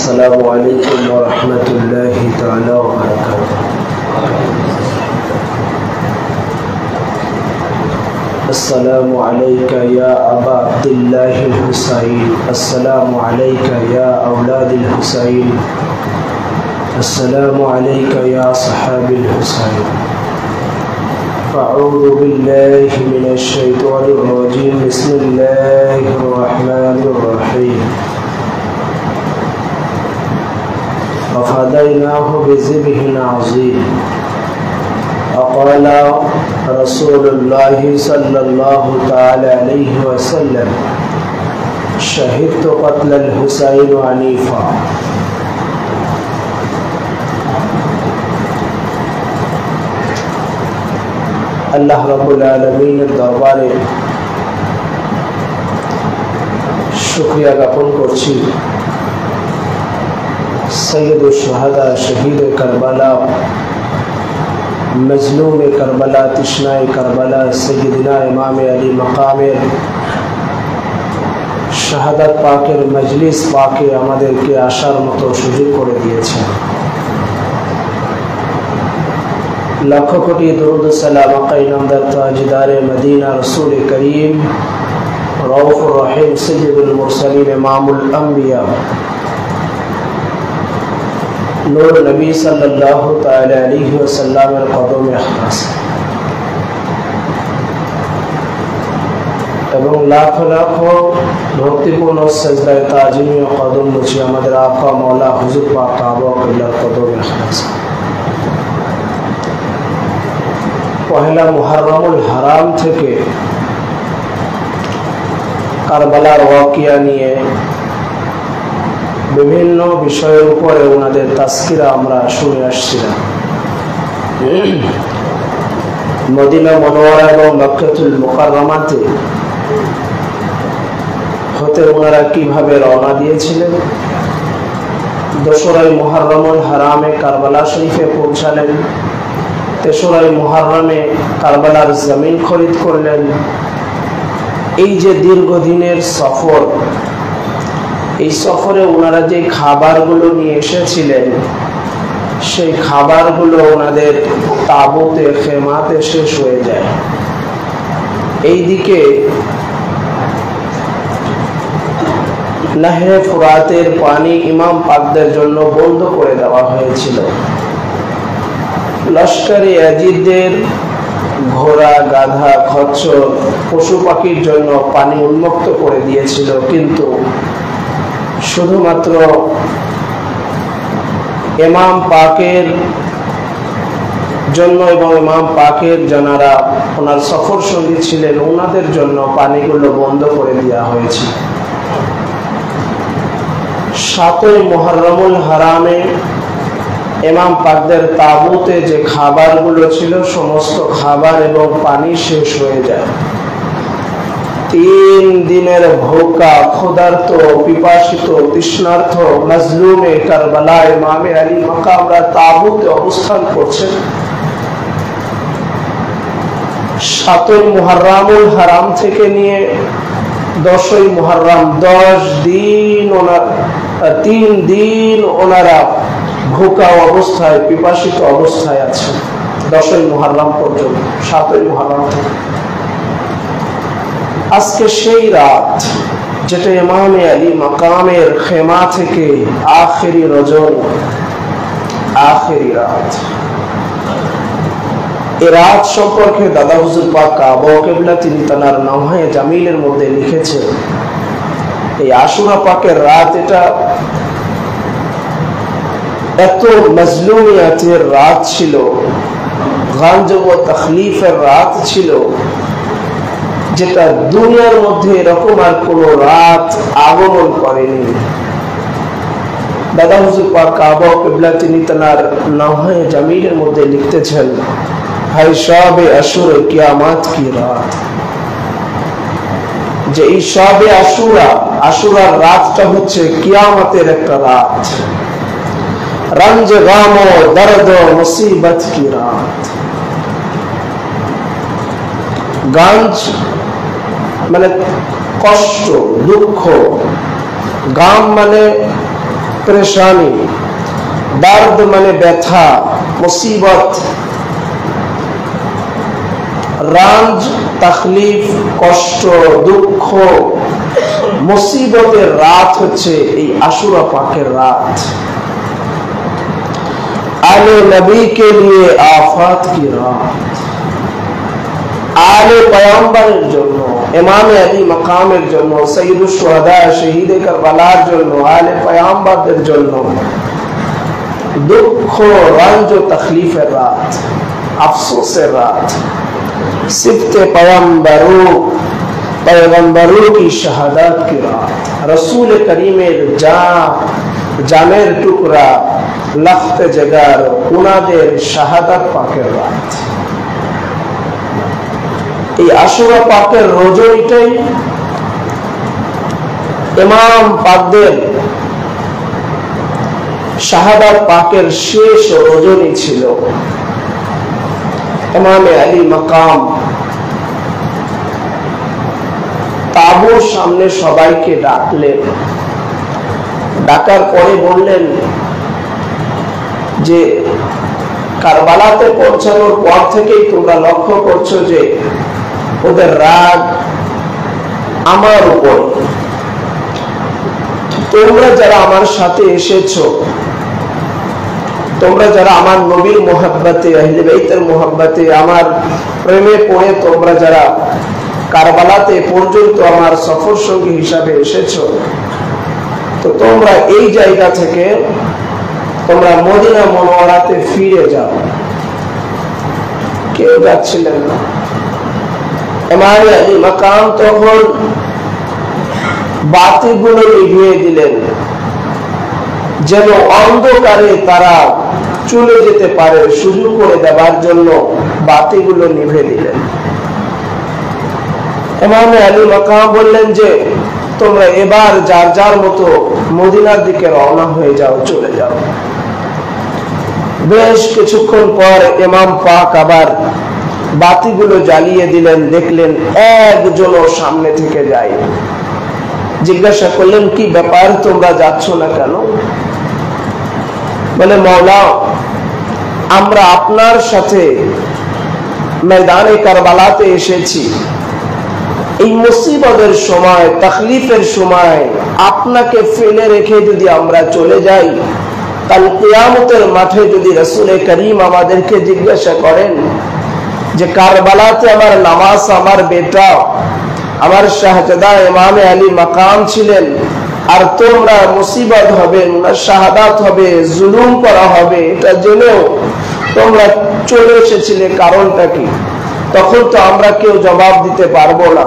السلام عليكم ورحمة الله تعالى وبركاته. السلام عليك يا أبا عبد الله الحسين، السلام عليك يا أولاد الحسين، السلام عليك يا صحابي الحسين. أعوذ بالله من الشيطان الرجيم، بسم الله الرحمن الرحيم. وفديناه بذبح عظيم. وقال رسول الله صلى الله تعالى عليه وسلم: شهدت قتل الحسين عنيفا. আল্লাহ রাব্বুল আলামিনের দরবারে শুকরিয়া জ্ঞাপন করছি সৈয়দুশ শুহাদা শহীদ কারবালা মজলুম কারবালা তৃষ্ণায় কারবালা সৈয়দনা ইমাম আলী মাকামের শাহাদাত পাকের মজলিস পাকে আমাদেরকে আসার মতো সুযোগ করে দিয়েছেন। लाखों कोटि दुरूद सलाम आक़ा इनामदार ताजदार मदीना रसूल करीम रऊफ़ुर रहीम सय्यदुल मुरसलीन इमामुल अंबिया नूर नबी सल्लल्लाहु ताला अलैहि वसल्लम এর কদমে ইখলাস এবং লাখ লাখ ভক্তিপূর্ণ সিজদায়ে তাজিমি ও কদম মুছি আমাদের আকা মাওলা হুজুর পাক কাবা কিবলার কদমে ইখলাস। পহেলা মুহররমুল হারাম থেকে কারবালার ওয়াকিয়া নিয়ে বিভিন্ন বিষয়ের উপরে ওনাদের তাজকিরা আমরা শুনে আসছিলাম। মদিনা মুনাওয়ারা এবং মক্কাতুল মুকাররমাতে হতে ওনারা কিভাবে রওনা দিয়েছিলেন, দোসরাই মুহররমুল হারামে কারবালা শরীফে পৌঁছালেন, তেসরাই মুহররমে কারবালার জমিন খরিদ করলেন। এই যে দীর্ঘদিনের সফর, এই সফরে ওনারা যে খাবারগুলো নিয়ে এসেছিলেন সেই খাবারগুলো ওনাদের তাবুতে খেমাতে শেষ হয়ে যায়। এইদিকে নাহরে ফুরাতের পানি ইমাম পাকদের জন্য বন্ধ করে দেওয়া হয়েছিল। লস্করে ইয়াজিদের ঘোড়া গাধা খচ্চর পশু পাখির জন্য পানি উন্মুক্ত করে দিয়েছিল, কিন্তু শুধুমাত্র ইমাম পাকের জন্য এবং ইমাম পাকের যারা ওনার সফর সঙ্গী ছিলেন ওনাদের জন্য পানিগুলো বন্ধ করে দেওয়া হয়েছে। 7ই মুহররমুল হারামে ইমাম পাকদের তাবুতে যে খাবারগুলো ছিল সমস্ত খাবার এবং পানি শেষ হয়ে যায়। 3 দিনের ভোকা ক্ষুধার্ত পিপাসিত তৃষ্ণার্ত মজলুমে কারবালা ইমামে আলী মাকামরা তাবুতে অবস্থান করছেন। 7ই মুহররমুল হারাম থেকে নিয়ে 10ই মুহররম 10 দিন 3 দিন ওনারা ভোকা অবস্থায় পিপাসিত অবস্থায় আছে 10ই মুহররম পর্যন্ত। 7ই মুহররম থেকে আজকে সেই রাত যেটা ইমামে আলী মাকামের খেমা থেকে আখেরি রজনী, আখেরি রাত। এই রাত সম্পর্কে দাদা হুজুর পাক কাবা কিবলা তিনি তার নওহায়ে জামিলের মধ্যে লিখেছেন, এই আশুরা পাকের রাত এটা এত মজলুমিয়াতের রাত ছিল, গঞ্জ ও তখলিফের রাত ছিল, যেটা দুনিয়ার মধ্যে এরকম আর কোন রাত আগমন করেনি। দাদা হুজুর পাক কাবা কিবলা তিনি তার নওহায়ে জামিলের মধ্যে লিখতেছেন, হাই শাবে আশুরা কিয়ামত কি রাত, যে এই শাবে আশুরা, আশুরার রাতটা হচ্ছে কিয়ামতের একটা রাত। रंज गामो दर्द मुसीबत की रात। गंज माने कष्ट दुख, गाम माने परेशानी, दर्द माने व्यथा, मुसीबत, रंज, तकलीफ, कष्ट, दुख, मुसीबतेर रात হচ্ছে এই আশুরা পাকের রাত। आले नबी के लिए आफात की रात, आले पैगम्बरेर জন্য, ইমামে আলী মাকামের জন্য, সৈয়দুশ শুহাদা শহীদে কারবালার জন্য, আলে पैगम्बरদের জন্য दुख, रंज और तकलीफेर रात, अफसोसेर रात। सिफ्ते पैगम्बरों की शहादत की रात, रसूल करीमेर जानेर टुकड़ा लख्त जगार उनादेर शहादत पाकेर रात। এই আশুরা পাকের রজনীটাই ইমাম পাকদের শাহাদাত পাকের শেষ রজনী ছিল। ইমামে আলী মাকাম তাবুর সামনে সবাইকে ডাকলেন, ডাকার পরে বললেন যে কারবালাতে পৌঁছানোর পর থেকেই তোমরা লক্ষ্য করছো যে ওদের রাগ আমার উপর। তোমরা যারা আমার সাথে এসেছো, তোমরা যারা আমার নবীর মোহাব্বতে, আহলে বাইতের মোহাব্বতে, আমার প্রেমে পড়ে তোমরা যারা কারবালাতে পর্যন্ত আমার সফর সঙ্গী হিসাবে এসেছো, তো তোমরা এই জায়গা থেকে তোমরা মদিনা মুনওয়ারাতে ফিরে যাও। কেউ যাচ্ছিলেন না। ইমাম আলী মাকাম তখন বাতিগুলো নিভিয়ে দিলেন, যেন অন্ধকারে তারা চলে যেতে পারে সুযোগ করে দেওয়ার জন্য বাতিগুলো নিভে দিলেন। ইমাম আলী মাকাম বললেন যে তোমরা এবার যার যার মতো মদিনার দিকে রওনা হয়ে যাও, চলে যাও। বেশ কিছুক্ষণ পর ইমাম পাক আবার বাতিগুলো জ্বালিয়ে দিলেন, দেখলেন একজনও সামনে থেকে যায়। জিজ্ঞাসা করলেন কি ব্যাপার, তোমরা যাচ্ছ না কেন? বলে মওলা, আমরা আপনার সাথে ময়দানে কারবালাতে এসেছি। এই মুসিবতের সময়, তকলিফের সময় আপনাকে ফেলে রেখে যদি আমরা চলে যাই, কাল কিয়ামতের মাঠে যদি রাসূল করিম আমাদেরকে জিজ্ঞাসা করেন যে কারবালাতে আমার নামাজ, আমার বেটা, আমার শাহজাদা ইমামে আলী মাকাম ছিলেন, আর তোমরা মুসিবত হবে, শাহাদাত হবে, জুলুম করা হবে, এটা জেনেও তোমরা চলে এসেছিলে, কারণটা কি? তখন তো আমরা কেউ জবাব দিতে পারবো না।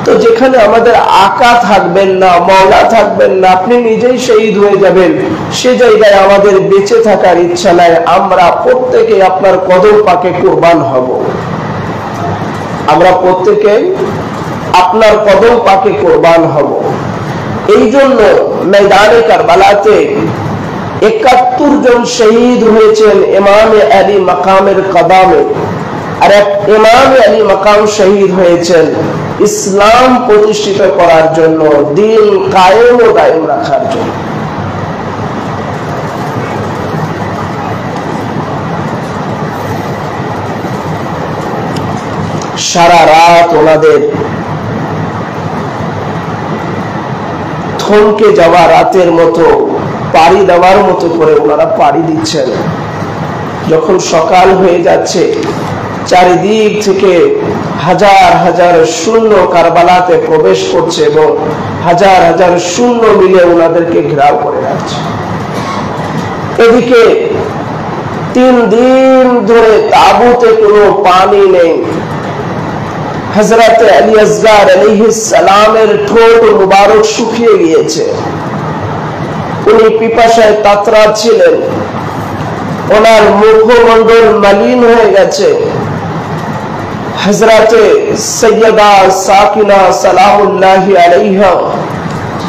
তো যেখানে আমাদের আকা থাকবেন না, মওলা থাকবেন না, আপনি নিজেই শহীদ হয়ে যাবেন, সে জায়গায় আমাদের বেঁচে থাকার ইচ্ছা নাই। আমরা প্রত্যেকে আপনার কদম পাকে কুরবান হব, আমরা প্রত্যেকে আপনার কদম পাকে কুরবান হব। এই জন্য ময়দানে কারবালাতে ৭১ জন শহীদ হয়েছেন ইমামে আলী মাকামের কদমে, আর এক ইমামে আলী মাকাম শহীদ হয়েছেন ইসলাম প্রতিষ্ঠিত করার জন্য, দিন কায়েম ও দায়েম রাখার জন্য। সারা রাত ওনাদের থমকে যাওয়া রাতের মতো পাড়ি দেওয়ার মতো করে ওনারা পাড়ি দিচ্ছেন। যখন সকাল হয়ে যাচ্ছে, চারিদিক থেকে হাজার হাজার সৈন্য কারবালাতে প্রবেশ করছে এবং হাজার হাজার সৈন্য মিলে ওনাদেরকে ঘেরাও করে রাখছে। এদিকে 3 দিন ধরে তাবুতে কোনো পানি নেই। হযরত আলী আসগর আলাইহিস সালামের ঠোঁট মুবারক শুকিয়ে গিয়েছে, উনি পিপাসায় তাতরাচ্ছিলেন, ওনার মুখমণ্ডল মলিন হয়ে গেছে। হযরতে সৈয়দা সাকিনা সালামুল্লাহি আলাইহা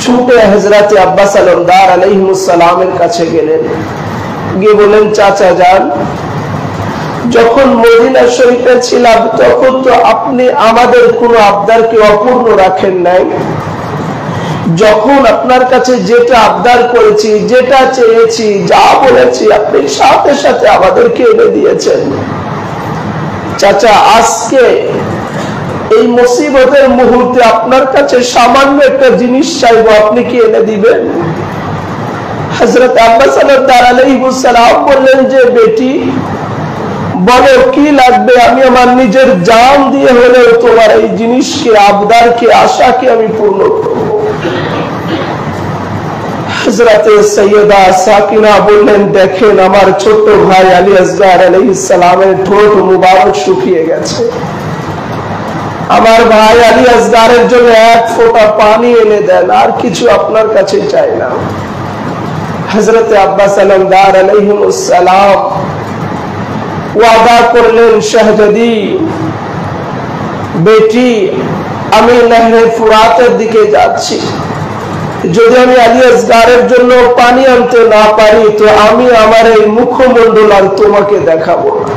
ছুটে হযরতে আব্বাস আলমদার আলাইহিস সালামের কাছে গেলেন, গিয়ে বলেন, চাচা যান, যখন মদিনা শরীফে ছিলাম তখন তো আপনি আমাদের কোনো আবদারকে অপূর্ণ রাখেন নাই, যখন আপনার কাছে যেটা আবদার করেছি, যেটা চেয়েছি, যা বলেছি, আপনি সাথে সাথে আমাদেরকে এনে দিয়েছেন। চাচা, আজকে এই মুসিবতের মুহূর্তে আপনার কাছে সামান্য একটা জিনিস চাইবো, আপনি কি এনে দিবেন? হযরত আব্বাস আলাইহিস সালাম বললেন যে, বেটি বলো কি লাগবে, আমি আমার নিজের জান দিয়ে হলেও তোমার এই জিনিসকে, আবদারকে, আশাকে আমি পূর্ণ করব। হযরত সৈয়দা সাকিনা বললেন, দেখেন আমার ছোট ভাই আলী আসগার আলাইহিস সালামের ঠোঁট মুবারক শুকিয়ে গেছে, আমার ভাই আলী আসগারের জন্য এক ফোঁটা পানি এনে দেন, আর কিছু আপনার কাছে চাই না। হযরত আব্বাস আলমদার আলাইহিস সালাম ওয়াদা করলেন, শাহজাদি বেটি, আমি নহরে ফুরাতের দিকে যাচ্ছি, যদি আমি আলী আসগারের জন্য পানি আনতে না পারি তো আমি আমার এই মুখমণ্ডল আর তোমাকে দেখাবো না।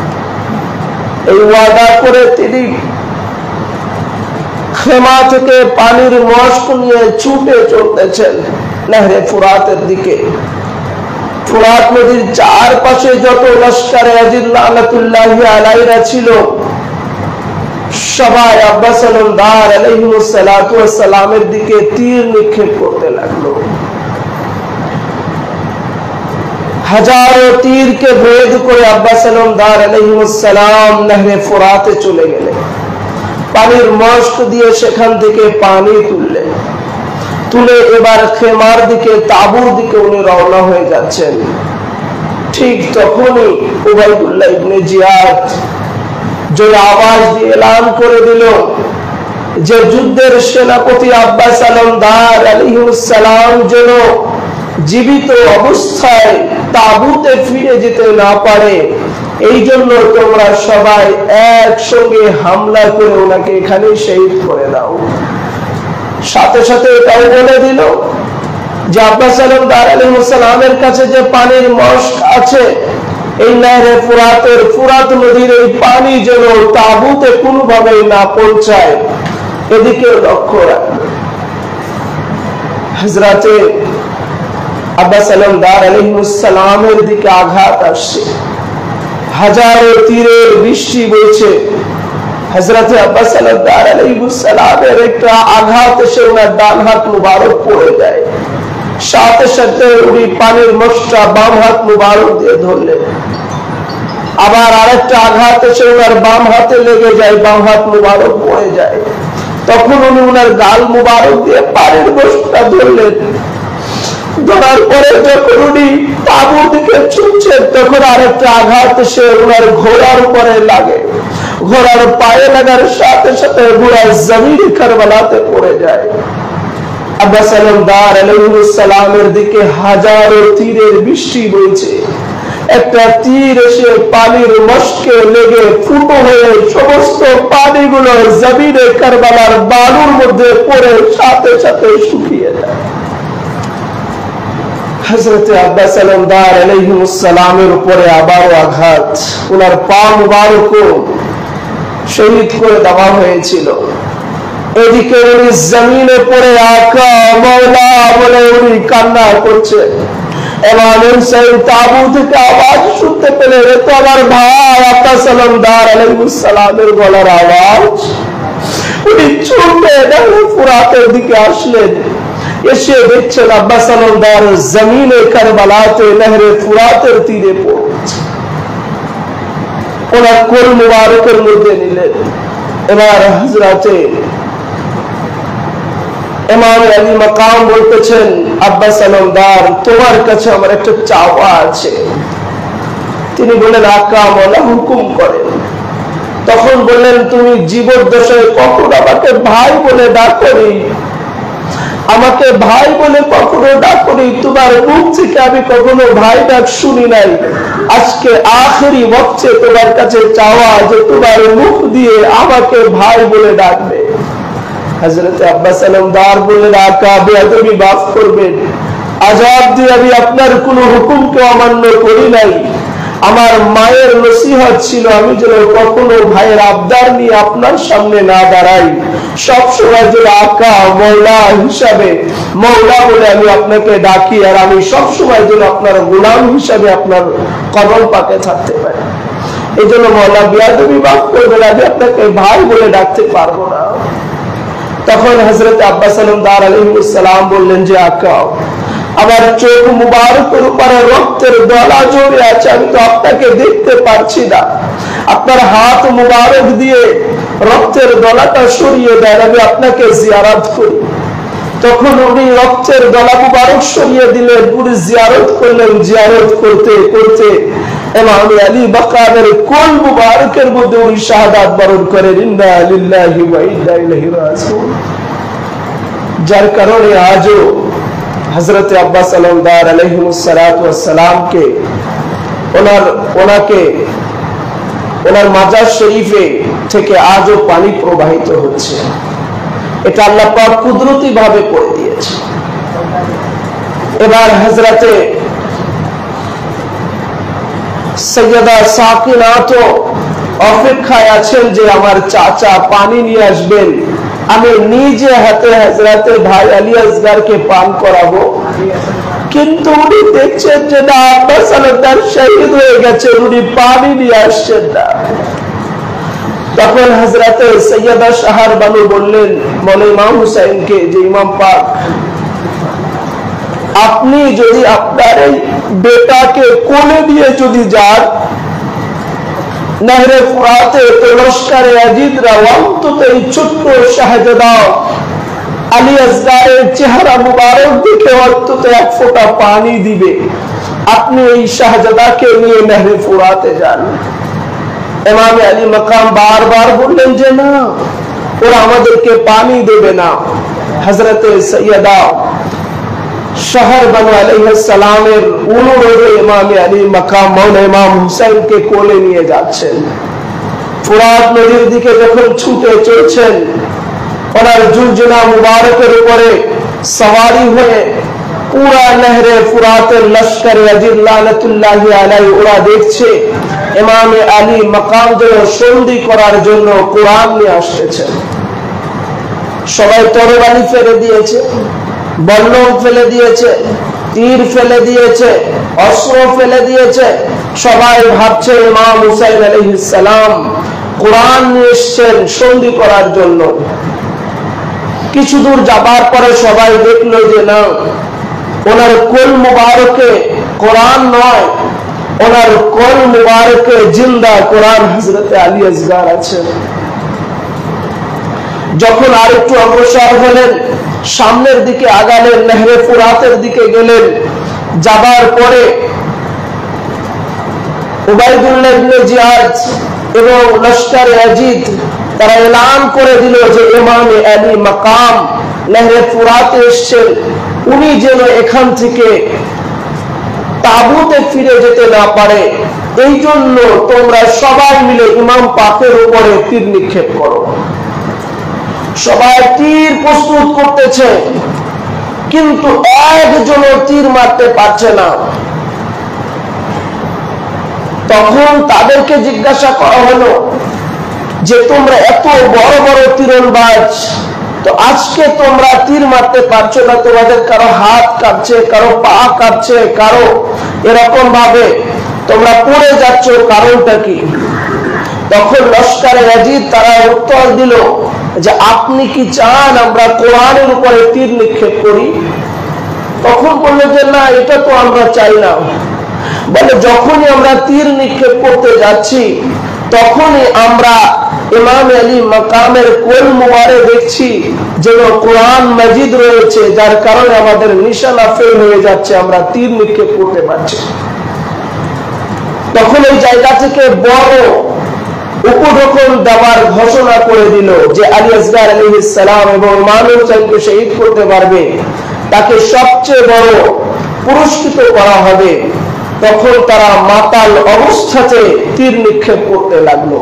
এই ওয়াদা করে তিনি খেমা থেকে পানির মশক নিয়ে ছুটে চলতেছেন নহরে ফুরাতের দিকে। ফুরাত নদীর চারপাশে যত লস্করে আজিল লানাতুল্লাহি আলাইহিরা ছিল, সবাই আব্বাস আলমদার আলাইহিস সালাতু ওয়াস সালামের দিকে তীর নিক্ষেপ করতে লাগলো। হাজারো তীরকে ভেদ করে আব্বাস আলমদার আলাইহিস সালাম নহরে ফুরাতে চলে গেলেন। পানির মশক দিয়ে সেখান থেকে পানি তুলে এবার খেমার দিকে, তাঁবুর দিকে উনি রওনা হয়ে যাচ্ছেন। ঠিক তখনই উবাইদুল্লাহ ইবনে জিয়াদ জোরে আওয়াজ দিয়ে এলান করে দিল যে যুদ্ধের সেনাপতি আব্বাস আলমদার আলাইহিস সালাম যেন জীবিত অবস্থায় তাঁবুতে ফিরে যেতে না পারে, এই জন্য তোমরা সবাই একসঙ্গে হামলা করে ওনাকে এখানে শহীদ করে দাও। সাথে সাথে এটাও বলে দিল যে আব্বাস আলমদার আলাইহিস সালামের কাছে যে পানির মশক আছে, এই নহরে ফুরাতের, ফুরাত নদীর এই পানি যেন তাঁবুতে কোনোভাবেই না পৌঁছায়, এদিকে লক্ষ্য রাখবে। হযরতে আব্বাস আলমদার আলাইহিস সালামের দিকে আঘাত আসছে, হাজারো তীরের বৃষ্টি বইছে। হযরতে আব্বাস আলমদার আলাইহিস সালামের একটা আঘাত এসে ওনার ডান হাত মুবারক পড়ে যায়, সাথে সাথে উনি পানির মশকটা বাম হাত মুবারক দিয়ে ধরলেন। আবার আরেকটা আঘাত এসে ওনার বাম হাতে লেগে যায়, বাম হাত মুবারক পড়ে যায়। তখন উনি ওনার গাল মুবারক দিয়ে পানির মশকটা ধরলেন। ধরার পরে যখন উনি তাঁবুর দিকে ছুটছেন, তখন আরেকটা আঘাত এসে ওনার ঘোড়ার উপরে লাগে। ঘোড়ার পায়ে লাগার সাথে সাথে ঘোড়া জমিন কারবালাতে পড়ে যায়। আব্বাস আলমদার আলাইহিস সালামের দিকে হাজারো তীরের বৃষ্টি বইছে। একটা তীর এসে পানির মশকে লেগে ফুটো হয়ে সমস্ত পানিগুলো জমিনে কারবালার বালুর মধ্যে পড়ে সাথে সাথে শুকিয়ে যায়। হযরতে আব্বাস আলমদার আলাইহিস সালামের উপরে আবারও আঘাত, ওনার পা মুবারকও শহীদ করে দেওয়া হয়েছিল। এদিকে উনি জমিনে পড়ে আকা মওলা বলে উনি কান্না করছে। ইমাম হুসাইন তাঁবু থেকে আওয়াজ শুনতে পেলেন, এ তো আমার ভাই আব্বাস আলমদার আলাইহিস সালামের গলার আওয়াজ। উনি ছুটে নহরে ফুরাতের দিকে আসলেন, এসে দেখছেন আব্বাস আলমদার জমিনে কারবালাতে নহরে ফুরাতের তীরে পড়ছে। ওনার কোল মুবারকের মধ্যে নিলেন। এবার হযরতে ইমাম আলী মাকাম বলতেছেন, আব্বাস আলমদার তোমার কাছে আমার একটা চাওয়া আছে। তিনি বললেন, আকা মওলা হুকুম করেন। তখন বললেন, তুমি জীবদ্দশায় কখনো আমাকে ভাই বলে ডাকনি, আমাকে ভাই বলে কখনো ডাকনি, তোমার মুখ থেকে আমি কখনো ভাই ডাক শুনি নাই। আজকে আখেরি ওয়াক্তে তোমার কাছে চাওয়া যে তোমার মুখ দিয়ে আমাকে ভাই বলে ডাকবে। হযরতে আব্বাস আলমদার বললেন, আকা বেয়াদবি মাফ করবেন, আযাব দিয়ে আমি আপনার কোনো হুকুমকে অমান্য করি নাই। আমার মায়ের নসিহত ছিল আমি যেন কখনো ভাইয়ের আবদার নিয়ে আপনার সামনে না দাঁড়াই, সবসময় যেন আকা মৌলা হিসাবে, মৌলা বলে আমি আপনাকে ডাকি, আর আমি সবসময় যেন আপনার গোলাম হিসাবে আপনার কদম পাকে থাকতে পারি। এই জন্য মৌলা বিয়াদবি মাফ করবেন, আমি আপনাকে ভাই বলে ডাকতে পারবো না। তখন হযরত আব্বাস আলমদার আলাইহিস সালাম বললেন যে আকা, আমার চোখ মুবারকের উপরে রক্তের দলা জমে আছে, আমি তো আপনাকে দেখতে পারছি না, আপনার হাত মুবারক দিয়ে রক্তের দলাটা সরিয়ে দেন, আমি আপনাকে জিয়ারত করি। তখন উনি রক্তের দলা মুবারক সরিয়ে দিলেন, পুরো জিয়ারত করলেন। জিয়ারত করতে করতে ইমাম আলী মাকামের কোল মুবারকের মধ্যে উনি শাহাদাত বরণ করেন। ইন্না লিল্লাহি ওয়া ইন্না ইলাইহি রাজিউন। যার কারণে আজও হযরত আব্বাস আলমদার আলাইহিস সালাতু ওয়াস সালামকে ওনার মাজার শরীফে থেকে আজও পানি প্রবাহিত হচ্ছে। এটা আল্লাহ পাক কুদরতি ভাবে করে দিয়েছে। এবার হযরতে সৈয়দা সাকিনা তো অপেক্ষায় আছেন যে আমার চাচা পানি নিয়ে আসবেন, আমি নিজে হাতে হযরতে ভাই আলী আসগরকে পান করাবো। কিন্তু উনি দেখছেন যে না, আব্বাস আলমদার শহীদ হয়ে গেছে, উনি পানি নিয়ে আসছেন না। তখন হযরতে সৈয়দা শাহর বানু বললেন মৌলা ইমাম হুসাইনকে যে ইমাম পাক, আপনি যদি আপনার এই বেটাকে কোলে নিয়ে যদি যান নহরে ফুরাতে, তো লস্করে আজিদরা অন্তত এই ছোট্ট শাহজাদা আলী আসগরের চেহারা মুবারক দেখে অন্তত এক ফোঁটা পানি দিবে। আপনি এই শাহজাদাকে নিয়ে নহরে ফুরাতে যান। ইমাম আলী মাকাম বারবার বললেন যে না, ওরা আমাদেরকে পানি দেবে না। হযরতে সৈয়দা শাহর বানু আলাইহিস সালামের অনুরোধে ইমাম আলী মাকাম মৌলা ইমাম হুসাইনকে কোলে নিয়ে যাচ্ছেন। ফুরাত নদীর দিকে যখন ছুটে চলছেন, ওনার জুলজুনা মুবারকের উপরে সওয়ারি হয়ে পুরা নহরে ফুরাতের লস্করে আজিদ লানাতুল্লাহি আলাইহি ওরা দেখছে ইমাম আলী মাকাম যেন সন্ধি করার জন্য কোরআন নিয়ে আসতেছেন। সবাই তরবারি ফেলে দিয়েছে, বল্লম ফেলে দিয়েছে, তীর ফেলে দিয়েছে, অস্ত্র ফেলে দিয়েছে। সবাই ভাবছে ইমাম হুসাইন আলাইহিস সালাম কোরআন নিয়ে এসেছেন সন্ধি করার জন্য। কিছু দূর যাবার পরে সবাই দেখলো যে না, ওনার কোল মুবারকে কোরআন নয়, ওনার কোল মুবারকে জিন্দা কোরআন হযরতে আলী আসগর আছেন। যখন আরেকটু অগ্রসর হলেন, সামনের দিকে আগালেন, নহরে ফুরাতের দিকে গেলেন। যাবার পরে উবাইদুল্লাহ ইবনে জিয়াদ এবং লস্করে আজিদ তারা এলান করে দিল যে ইমাম আলী মাকাম নহরে ফুরাতে এসেছেন, উনি যেন এখান থেকে তাবুতে ফিরে যেতে না পারে, এই জন্য তোমরা সবাই মিলে ইমাম পাকের উপরে তীর নিক্ষেপ করো। সবাই তীর প্রস্তুত করতেছে, কিন্তু একজন তীর মারতে পারছে না। তখন তাদেরকে জিজ্ঞাসা করা হলো যে তোমরা এত বড় বড় তীরন্দাজ, তো আজকে তোমরা তীর মারতে পারছো না, তোমাদের কারো হাত কাঁপছে, কারো পা কাঁপছে, কারো এরকম ভাবে তোমরা পড়ে যাচ্ছ, কারণটা কি? তখন লস্করে আজিদ তারা উত্তর দিল যে আপনি কি চান আমরা কোরআনের উপরে তীর নিক্ষেপ করি? তখন বললো যে না, এটা তো আমরা চাই না। বলে যখনই আমরা তীর নিক্ষেপ করতে যাচ্ছি, তখনই আমরা ইমাম আলী মাকামের কোল মুবারক দেখছি যেন কোরআন মাজিদ রয়েছে, যার কারণে আমাদের নিশানা ফেল হয়ে যাচ্ছে, আমরা তীর নিক্ষেপ করতে পারছি। তখন এই জায়গা থেকে বড় উপঢৌকন দেওয়ার ঘোষণা করে দিল যে আলী আসগর আলাইহিস সালাম এবং ইমাম হুসাইনকে শহীদ করতে পারবে, তাকে সবচেয়ে বড় পুরস্কৃত করা হবে। তখন তারা মাতাল অবস্থাতে তীর নিক্ষেপ করতে লাগলো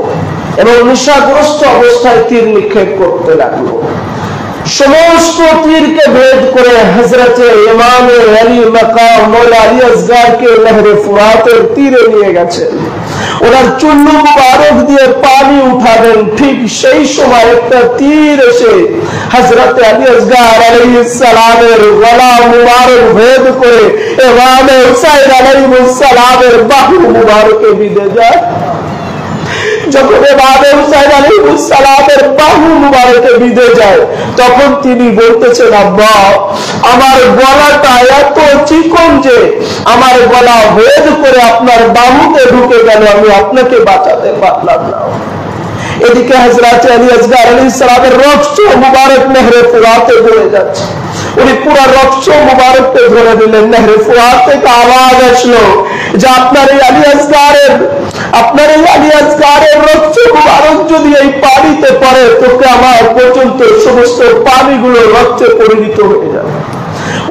এবং নেশাগ্রস্ত অবস্থায় তীর নিক্ষেপ করতে লাগলো। সমস্ত তীরকে ভেদ করে হযরতে ইমাম আলী মাকাম মওলা আলী আসগারকে নহরে ফুরাতের তীরে নিয়ে গেছেন। ওনার চুল্লু মুবারক দিয়ে পানি উঠাবেন, ঠিক সেই সময় একটা তীর এসে হযরতে আলী আসগার আলাইহিস সালামের গলা মুবারক ভেদ করে ইমাম হুসাইন আলাইহিস সালামের বাহু মুবারকে বিঁধে যায়। যখন ইমাম হুসাইন আলাইহিস সালামের বাহু মুবারকে বিঁধে যায়, তখন তিনি বলতেছেন, আব্বা আমার গলাটা এত চিকন যে আমার গলা ভেদ করে আপনার বাহুতে ঢুকে গেল, আমি আপনাকে বাঁচাতে পারলাম না। এদিকে হযরত আলী আসগার আলাইহিস সালামের রক্ত মুবারক নহরে ফুরাতে বয়ে যাচ্ছে। উনি পুরো রক্ত মুবারককে ধরে দিলেন। নহরে ফুরাত থেকে আওয়াজ আসলো যে আপনার এই আলী আসগারের রক্ত মুবারক যদি এই পানিতে পড়ে তো কিয়ামত পর্যন্ত সমস্ত পানিগুলো রক্তে পরিণত হয়ে যাবে।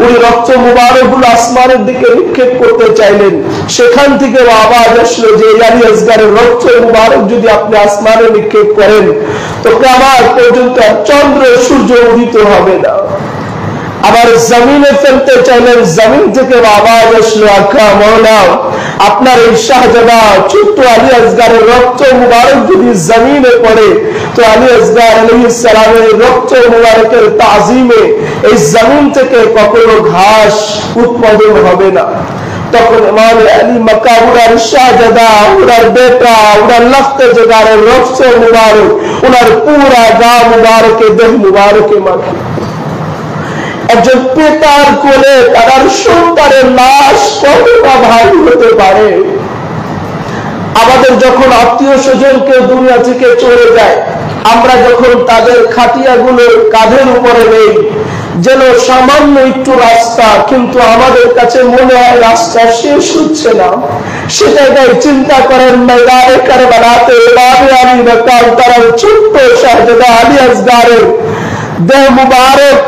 উনি রক্ত মুবারক গুলো আসমানের দিকে নিক্ষেপ করতে চাইলেন। সেখান থেকে আওয়াজ আসলো যে আলী আসগারের রক্ত মুবারক যদি আপনি আসমানে নিক্ষেপ করেন তো কিয়ামত পর্যন্ত চন্দ্র সূর্য উদিত হবে না। আবার জমিনে ফেলতে চাইলেন, জমিন থেকে আওয়াজ আসলো, আকা মওলা আপনার এই শাহজাদা ছোট্ট আলী আসগারের রক্ত মুবারক যদি জমিনে পড়ে তো আলী আসগার আলাইহিস সালামের রক্ত মুবারকের তাজিমে এই জমিন থেকে কখনো ঘাস উৎপাদন হবে না। তখন ইমাম আলী মক্কা উনার শাহজাদা, উনার বেটা, উনার লখতে জগারের রক্ত মুবারক উনার পুরা গা মুবারকে দেহ মুবারকে মাখে। একজন পিতার কোলে তার সন্তানের লাশ কতটা ভারী হতে পারে। আমাদের যখন আত্মীয় স্বজন কেউ দুনিয়া থেকে চলে যায়, আমরা যখন তাদের খাটিয়াগুলো কাঁধের উপরে নেই, যেন সামান্য একটু রাস্তা, কিন্তু আমাদের কাছে মনে হয় রাস্তা শেষ হচ্ছে না। সেটাই চিন্তা করেন ময়দানে কারবালাতে ইমাম আলী মাকাম তার ছোট্ট শাহজাদা আলী আসগারের দেহ মুবারক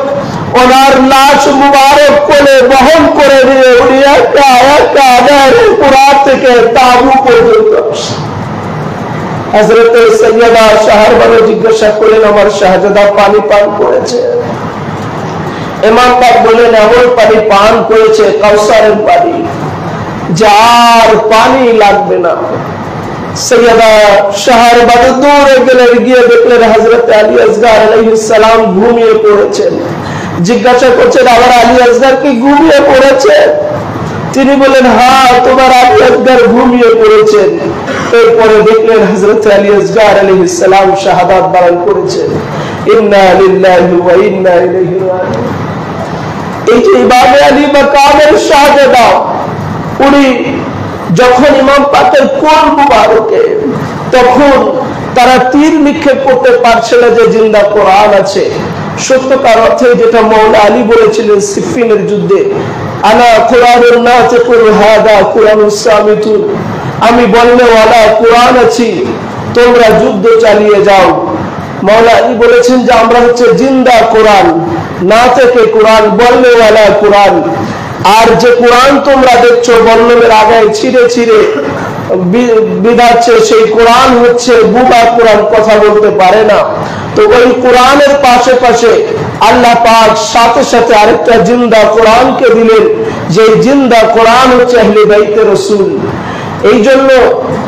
ওনার লাশ মুবারক কোলে বহন করে নিয়ে উনি একা একা নহরে ফুরাত থেকে তাবু পর্যন্ত হযরতে সৈয়দা শাহরবানু জিজ্ঞাসা করলেন, আমার শাহজাদা পানি পান করেছে? ইমাম পাক বলেন, এমন পানি পান করেছে কাউসারের পানি, যার পানি লাগবে না। সৈয়দা শাহরবানু দৌড়ে গেলেন, গিয়ে দেখলেন হযরতে আলী আসগার আলাইহিস সালাম ঘুমিয়ে পড়েছেন। জিজ্ঞাসা করছেন, আমার আলী আসগার কি ঘুমিয়ে পড়েছে? তিনি বলেন, হ্যাঁ তোমার আলী আসগার ঘুমিয়ে পড়েছেন। এরপরে দেখলেন হযরত আলী আসগার আলাইহিস সালাম শাহাদাত বরণ করেছেন। ইন্না লিল্লাহি ওয়া ইন্না ইলাইহি রাজিউন। এই যে ইমাম আলী মাকামের শাহাদাত, উনি যখন ইমাম পাকের কোল মুবারকে, তখন তারা তীর নিক্ষেপ করতে পারছিল যে জিন্দা কোরআন আছে। সত্যকার অর্থে যেটা মওলা আলী বলেছিলেন সিফিনের যুদ্ধে, আনা কুরআনুন নাতিকুল হাদা কুরআনুস সামিতুন, আমি বলনেওয়ালা কোরআন আছি, তোমরা যুদ্ধ চালিয়ে যাও। মওলা আলী বলেছেন যে আমরা হচ্ছে জিন্দা কোরআন, না থেকে কোরআন, বলনেওয়ালা কোরআন। আর যে কোরআন তোমরা দেখছো বল্লমের আগায় ছিঁড়ে ছিঁড়ে বিধাচ্ছে, সেই কোরআন হচ্ছে বুবা কোরআন, কথা বলতে পারে না। তো ওই কোরআনের পাশে পাশে আল্লাহ পাক সাথে সাথে আরেকটা জিন্দা কোরআনকে দিলেন, যে জিন্দা কোরআন হচ্ছে আহলে বাইতে রাসূল। এই জন্য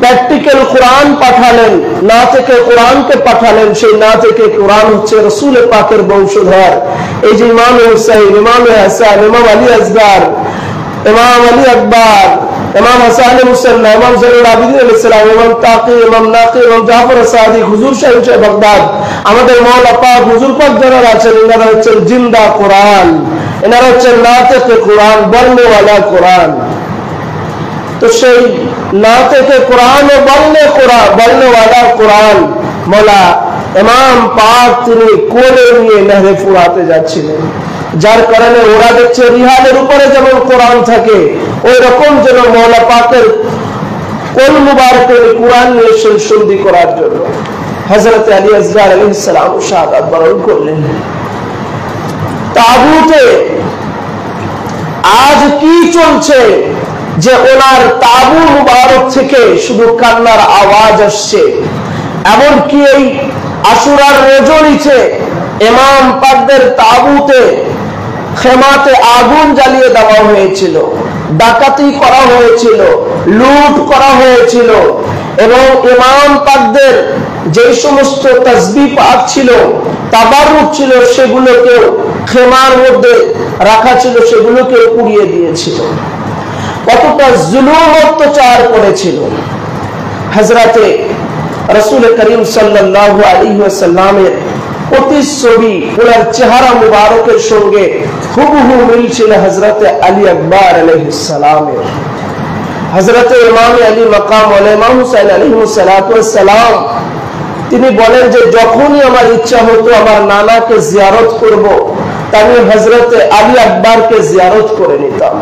প্র্যাকটিক্যাল কোরআন পাঠালেন, না থেকে কোরআনকে পাঠালেন। সেই না থেকে কোরআন হচ্ছে রাসূল পাকের বংশধর। এই যে ইমাম হুসাইন, ইমাম হাসান, ইমাম আলী আসগার, ইমাম আলী আকবর, ইমাম হাসান মুসান্না, ইমাম জয়নুল আবেদিন আলাইহিস সালাম, ইমাম তাকি, ইমাম নাকি, ইমাম জাফর সাদিক, হুজুর শাহ বাগদাদ, আমাদের মওলা পাক হুজুর পাক যারা আছেন, এনারা হচ্ছেন জিন্দা কোরআন, এনারা হচ্ছেন না থেকে কোরআন, বলনেওয়ালা কোরআন। তো সেই না থেকে কোরআন ও বলনেওয়ালা কোরআন মওলা ইমাম পাক তিনি কোলে নিয়ে নহরে ফুরাতে যাচ্ছিলেন। যার কারণে ওরা দেখছে রিহালের উপরে যেমন কোরআন থাকে, ওই রকম যেন মওলা পাকের কোল মুবারকের কোরআন নিয়ে সন্ধি করার জন্য হযরত আলী আসগার আলাইহিস সালাম শাহাদাত বরণ করলেন। তাবুতে আজ কি চলছে যে ওনার তাবু মুবারক থেকে শুধু কান্নার আওয়াজ আসছে। এমনকি এই আশুরার রজনীতে ইমাম পাকদের তাবুতে খেমাতে আগুন জ্বালিয়ে দেওয়া হয়েছিল, ডাকাতি করা হয়েছিল, লুট করা হয়েছিল এবং ইমাম পাকদের যে সমস্ত তাসবিহ পাক ছিল, তাবারুক ছিল, সেগুলোকে খেমার মধ্যে রাখা ছিল, সেগুলোকে পুড়িয়ে দিয়েছিল। কতটা জুলুম অত্যাচার করেছিল। হযরতে রাসূল করিম সাল্লাল্লাহু আলাইহি ওয়াসাল্লামের প্রতিচ্ছবি, ওনার চেহারা মুবারকের সঙ্গে হুবহু মিল ছিল হযরতে আলী আকবর আলাইহিস সালামের। হযরতে ইমাম আলী মাকাম ওয়া ইমাম হুসাইন আলাইহিস সালাতু ওয়াস সালাম তিনি বলেন যে যখনই আমার ইচ্ছা হতো আমার নানাকে জিয়ারত করব, আমি হযরতে আলী আকবরকে জিয়ারত করে নিতাম।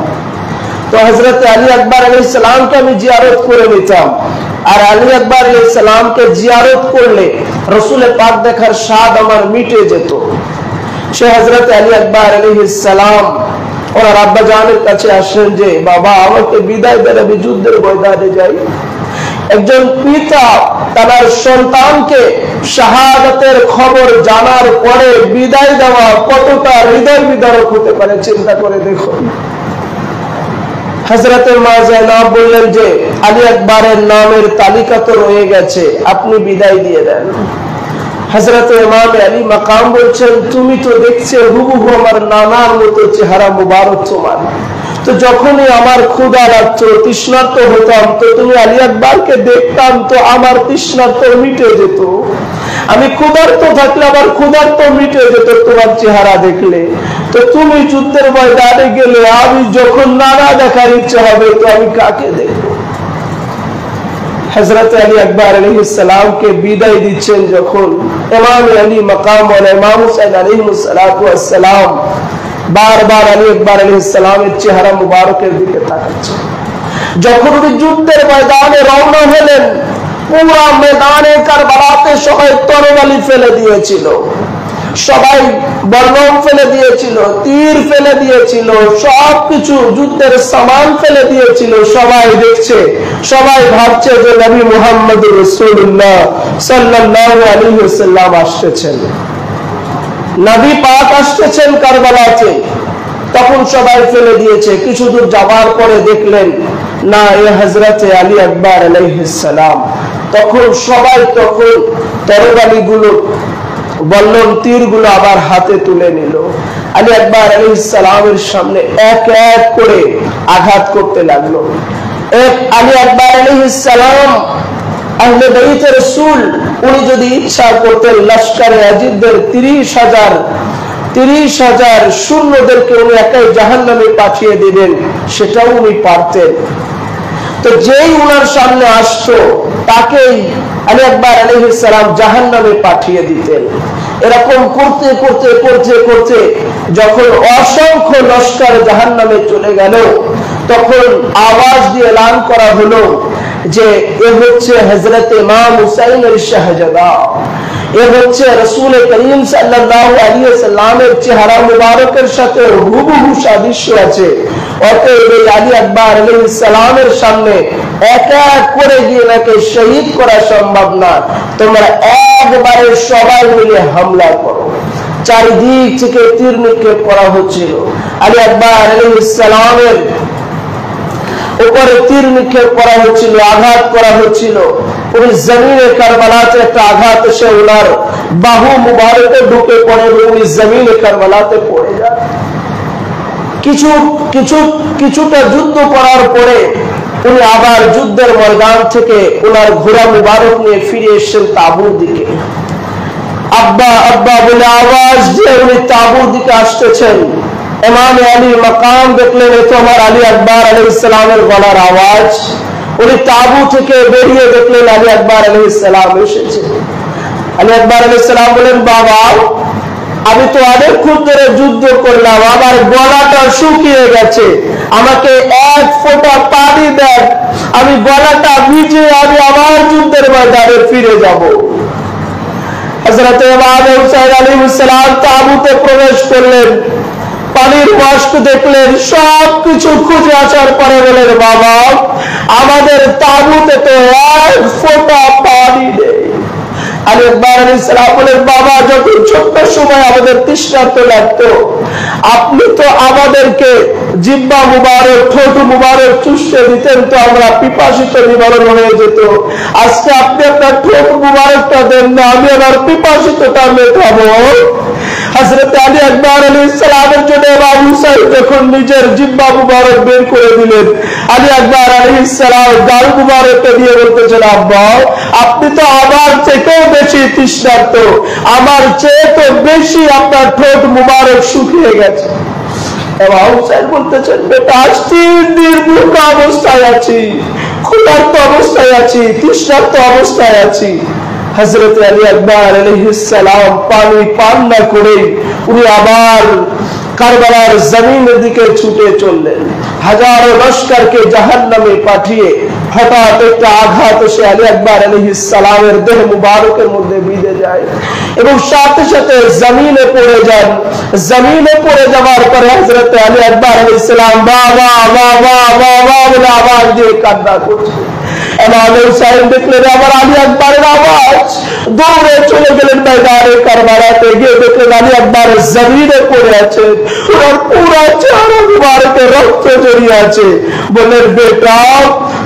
তো হযরতে আলী আকবর আলাইহিস সালামকে আমি জিয়ারত করে নিতাম, আর আলী আকবর আলাইহিস সালামকে জিয়ারত করলে রাসূল পাক দেখার স্বাদ আমার মিটে যেত। সে হযরতে আলী আকবর আলাইহিস সালাম ওনার আব্বা জানের কাছে আসেন যে বাবা আমাকে বিদায় দেন, আমি যুদ্ধের ময়দানে যাই। একজন পিতা তার সন্তানকে শাহাদাতের খবর জানার পরে বিদায় দেওয়া কতটা হৃদয় বিদারক হতে পারে চিন্তা করে দেখুন। হযরতে মা যায়েনব বললেন যে আলী আকবরের নামের তালিকা তো রয়ে গেছে, আপনি বিদায় দিয়ে দেন। হযরতে ইমাম আলী মাকাম বলছেন তুমি তো দেখছো হুবহু আমার নানার মতো চেহারা মুবারক তোমার, তো যখনই আমার ক্ষুধা লাগতো, তৃষ্ণার্ত হতাম, তো তুমি আলী আকবরকে দেখতাম তো আমার তৃষ্ণার্ত মিটে যেত। আমি ক্ষুধার্ত থাকলে আমার ক্ষুধার্ত মিটে যেত তোমার চেহারা দেখলে। তো তুমি যুদ্ধের ময়দানে গেলে আমি যখন নানা দেখার ইচ্ছা হবে তো আমি কাকে দেখবো? হযরত আলী আকবর আলাইহিস সালামকে বিদায় দিচ্ছেন যখন, ইমাম আলী মাকাম ওয়া ইমাম হুসাইন আলাইহিস সালাতু ওয়াস সালাম বারবার আলী আকবর আলাইহিস সালামের চেহারা মুবারকের দিকে তাকাচ্ছেন। যখন উনি যুদ্ধের ময়দানে রওনা হলেন, পুরো ময়দানে কারবালাতে সবাই তরবারি ফেলে দিয়েছিল, সবাই বর্ণম ফেলে দিয়েছিল, তীর ফেলে দিয়েছিল, সবকিছু যুদ্ধের সামান ফেলে দিয়েছিল। সবাই দেখছে, সবাই ভাবছে যে নবী মুহাম্মদ রাসূলুল্লাহ সাল্লাল্লাহু আলাইহি ওয়াসাল্লাম আসছেন, নবী পাক আসছেন কারবালাতে। তখন সবাই ফেলে দিয়েছে। কিছু দূর যাওয়ার পরে দেখলেন না, এ হযরতে আলী আকবর আলাইহিস সালাম। তখন সবাই তরবারিগুলো, বল্লম তীরগুলো আবার হাতে তুলে নিল। আলী আকবর আলাইহিস সালামের সামনে এক এক করে আঘাত করতে লাগলো। আলী আকবর আলাইহিস সালাম আহলে বাইতে রাসূল, উনি যদি ইচ্ছা করতেন লস্করে আজিদদের 30,000 সৈন্যদেরকে উনি একাই জাহান্নামে পাঠিয়ে দিবেন, সেটাও উনি পারতেন। তো যেই উনার সামনে আসতো তাকেই আলী আকবর আলাইহিস সালাম জাহান্নামে পাঠিয়ে দিতেন। এরকম করতে করতে করতে করতে যখন অসংখ্য লস্কর জাহান্নামে চলে গেল, তখন আওয়াজ দিয়ে এলান করা হলো যে এ হচ্ছে হযরত ইমাম হুসাইনের শাহজাদা, এ হচ্ছে রাসূল করিম সাল্লাল্লাহু আলাইহি ওয়াসাল্লামের চেহারা মুবারকের সাথে হুবহু সাদৃশ্য আছে। অতএব আলী আকবর আলাইহিস সালামের সামনে এক এক করে গিয়ে নাকি শহীদ করা সম্ভব না, তোমরা একবারে সবাই মিলে হামলা করো। চারিদিক থেকে তীর নিক্ষেপ করা হচ্ছিল। আলী আকবর আলাইহিস সালামের উপরে তীর নিক্ষেপ করা হচ্ছিল, আঘাত করা হচ্ছিল। উনি জমিনে কারবালাতে একটা আঘাত এসে ওনার বাহু মুবারকে ঢুকে পড়ে, উনি জমিনে কারবালাতে পড়ে যান। কিছুটা যুদ্ধ করার পরে উনি আবার যুদ্ধের ময়দান থেকে ওনার ঘোড়া মুবারক নিয়ে ফিরে এসেছেন তাঁবুর দিকে। আব্বা আব্বা বলে আওয়াজ দিয়ে উনি তাঁবুর দিকে আসতেছেন। ইমাম আলী মাকাম দেখলেন এ তো আমার আলী আকবর আলাইহিস সালামের গলার আওয়াজ। উনি তাঁবু থেকে বেরিয়ে দেখলেন আলী আকবর আলাইহিস সালাম এসেছে। আলী আকবর আলাইহিস সালাম বলেন বাবা আমি তো অনেকক্ষণ ধরে যুদ্ধ করলাম, আমার গলাটা শুকিয়ে গেছে, আমাকে এক ফোঁটা পানি দেন, আমি গলাটা ভিজে আমি আবার যুদ্ধের ময়দানে ফিরে যাব। হযরত ইমাম হুসাইন আলাইহিস সালাম তাঁবুতে প্রবেশ করলেন, পানির বাষ্প দেখলেন, সবকিছু খুঁজে আসার পরে বলেন বাবা আমাদের তাঁবুতে তো এক ফোঁটা পানি নেই, আলী আকবর আলাইহিস সালাম বলেন, বাবা যখন ছোট্ট সময় আমাদের তৃষ্ণার্ত লাগতো, আপনি তো আমাদেরকে জিহ্বা মুবারক, ঠোঁট মুবারক চুষে দিতেন, তো আমরা পিপাসিত নিবারণ হয়ে যেত। আজকে আপনি আপনার ঠোঁট মুবারকটা দেন না, আমি আমার পিপাসিতটা মেটাবো। হযরত আলী আকবর আলাইহিস সালামের জন্য ইমাম হুসাইন যখন নিজের জিহ্বা মুবারক বের করে দিলেন, আলী আকবর আলাইহিস সালাম গাল মুবারককে দিয়ে বলতেছেন, আব্বা আপনি তো আমার থেকেও বেশি তৃষ্ণার্ত, আমার চেয়ে তো বেশি আপনার ঠোঁট মুবারক শুকিয়ে গেছে। ইমাম হুসাইন বলতেছেন, বেটা আজ 3 দিন ভুকা অবস্থায় আছি, ক্ষুধার্ত অবস্থায় আছি, তৃষ্ণার্ত অবস্থায় আছি। হযরত আলী আকবর আলাইহিস সালাম পানি পান না করে উনি আবার কারবালার জমিনের দিকে ছুটে চললেন। হাজারো লস্করকে জাহান্নামে পাঠিয়ে হঠাৎ একটা আঘাত এসে আলী আকবর আলাইহিস সালামের দেহ মুবারকের মধ্যে বিঁধে যায় এবং সাথে সাথে জমিনে পড়ে যান। জমিনে পড়ে যাওয়ার পরে হযরত আলী আকবর আলাইহিস সালাম বাবা বাবা বাবা বলে আওয়াজ দিয়ে কান্না করছে। ইমাম হুসাইন দেখলেন আবার আলী আকবরের আওয়াজ, দৌড়ে চলে গেলেন ময়দানে কারবালাতে, গিয়ে দেখলেন আলী আকবর জমিনে পড়ে আছে, ওর পুরো চেহারা মুবারকে রক্ত জড়িয়ে আছে। বললেন, বেটা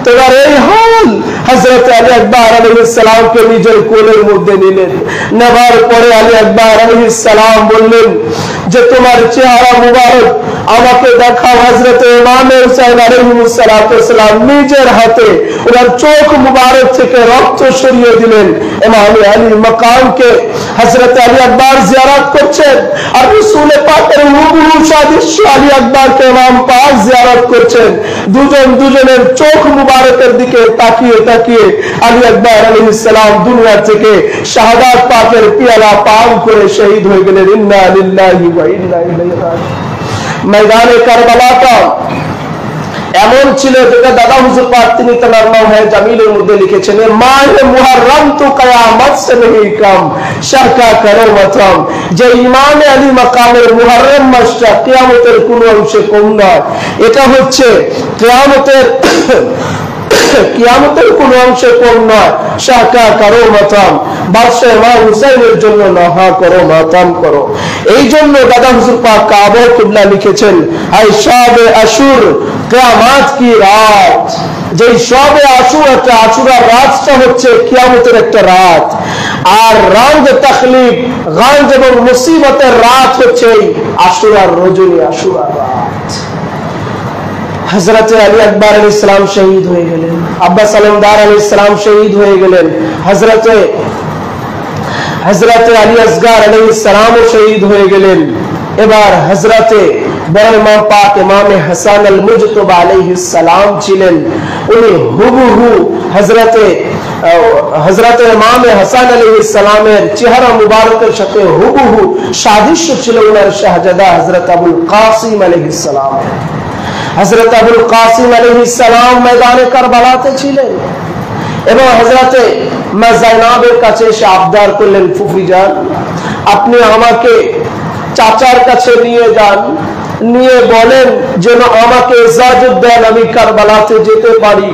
তোমার এই হাল। হযরত আলী আকবর আলাইহিস সালামকে নিজের কোলের মধ্যে নিলেন। নেবার পরে আলী আকবর আলাইহিস সালাম বললেন যে তোমার চেহারা মুবারক আমাকে দেখাও। হযরত ইমাম হুসাইন আলাইহিস সালাম নিজের হাতে ওনার চোখ মুবারক থেকে রক্ত সরিয়ে দিলেন। ইমাম আলী মাকামকে হযরত আলী আকবর জিয়ারত করছেন, আর রাসূল পাকের হুবহু সাদৃশ্য আলী আকবরকে ইমাম পাক জিয়ারত করছেন। দুজন দুজনের চোখ মুবারকের দিকে তাকিয়ে তাকিয়ে আলী আকবর আলাইহিস সালাম দুনিয়া থেকে শাহাদাত পাকের পিয়ালা পান করে শহীদ হয়ে গেলেন। ইন্না লিল্লাহি ওয়া ইন্না ইলাইহি রাজিউন। ময়দানে কারবালাটা এমন ছিল যেটা দাদা হুজুর পাক তিনি তার নামে জামিলের মধ্যে লিখেছেন, মাহে মুহররম তো কিয়ামত সে नहीं कम শাহ কা করো মাতম। যে ইমামে আলী মাকামের মুহররম মাসটা কিয়ামতের কোন অংশে কম নয়। এটা হচ্ছে কিয়ামতের কোন অংশে কম নয়। শাহ কা করো মাতম, বাদশাহ ইমাম হুসাইনের জন্য নহা করো মাতাম করো। এই জন্য দাদা হুজুর পাক কাবা কিবলা লিখেছেন, আই শাবে আশুর কিয়ামত কি রাত। যে শবে আশুরা, আশুরার রাতটা হচ্ছে কিয়ামতের একটা রাত, আর রঞ্জ তাখলিফ গঞ্জ এবং মুসিবতের রাত হচ্ছে আশুরার রজনী, আশুরার রাত। হযরত আলী আকবর আলাইহিস সালাম শহীদ হয়ে গেলেন, আব্বাস সালামদার আলাইহিস সালাম শহীদ হয়ে গেলেন, হযরত আলী আসগর আলাইহিস সালামও শহীদ হয়ে গেলেন। এবার হযরতে বড় ইমাম পাক ইমামে হাসান আল মুজতবা আলাইহিস সালাম ছিলেন, উনি হুবহু হযরতে ইমামে হাসান আলাইহিস সালামের চেহারা মুবারকের সাথে হুবহু সাদৃশ্য ছিল ওনার শাহজাদা হযরত আবুল কাসিম আলাইহিস সালাম। হযরত আবুল কাসিম আলাইহিস সালাম ময়দানে কারবালাতে ছিলেন এবং হযরতে মা যায়নাবের কাছে এসে আবদার করলেন, ফুফি জান আপনি আমাকে চাচার কাছে নিয়ে যান, নিয়ে বলেন যেন আমাকে ইজাজত দেন, আমি কারবালাতে যেতে পারি,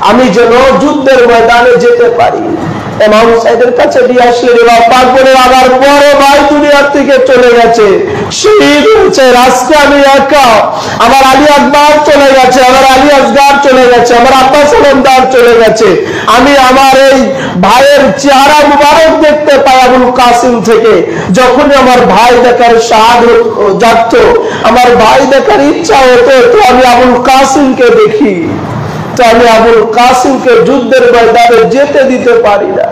আমি যেন যুদ্ধের ময়দানে যেতে পারি। ইমাম হুসাইনের কাছে দিয়ে আসলেন। ইমাম পাক বলে, আমার বড় ভাই দুনিয়া থেকে চলে গেছে, শহীদ হয়েছে, আজকে আমি একা। আমার আলী আকবর চলে গেছে, আমার আলী আসগর চলে গেছে, আমার আব্বাস সালামদার চলে গেছে, আমি আমার এই ভাইয়ের চেহারা মুবারক দেখতে পাই আবুল কাসিম থেকে। যখন আমার ভাই দেখার সাদ জাগতো, আমার ভাই দেখার ইচ্ছা হতো, তো আমি আবুল কাসিমকে দেখি, তো আমি আবুল কাসিমকে যুদ্ধের ময়দানে যেতে দিতে পারি না।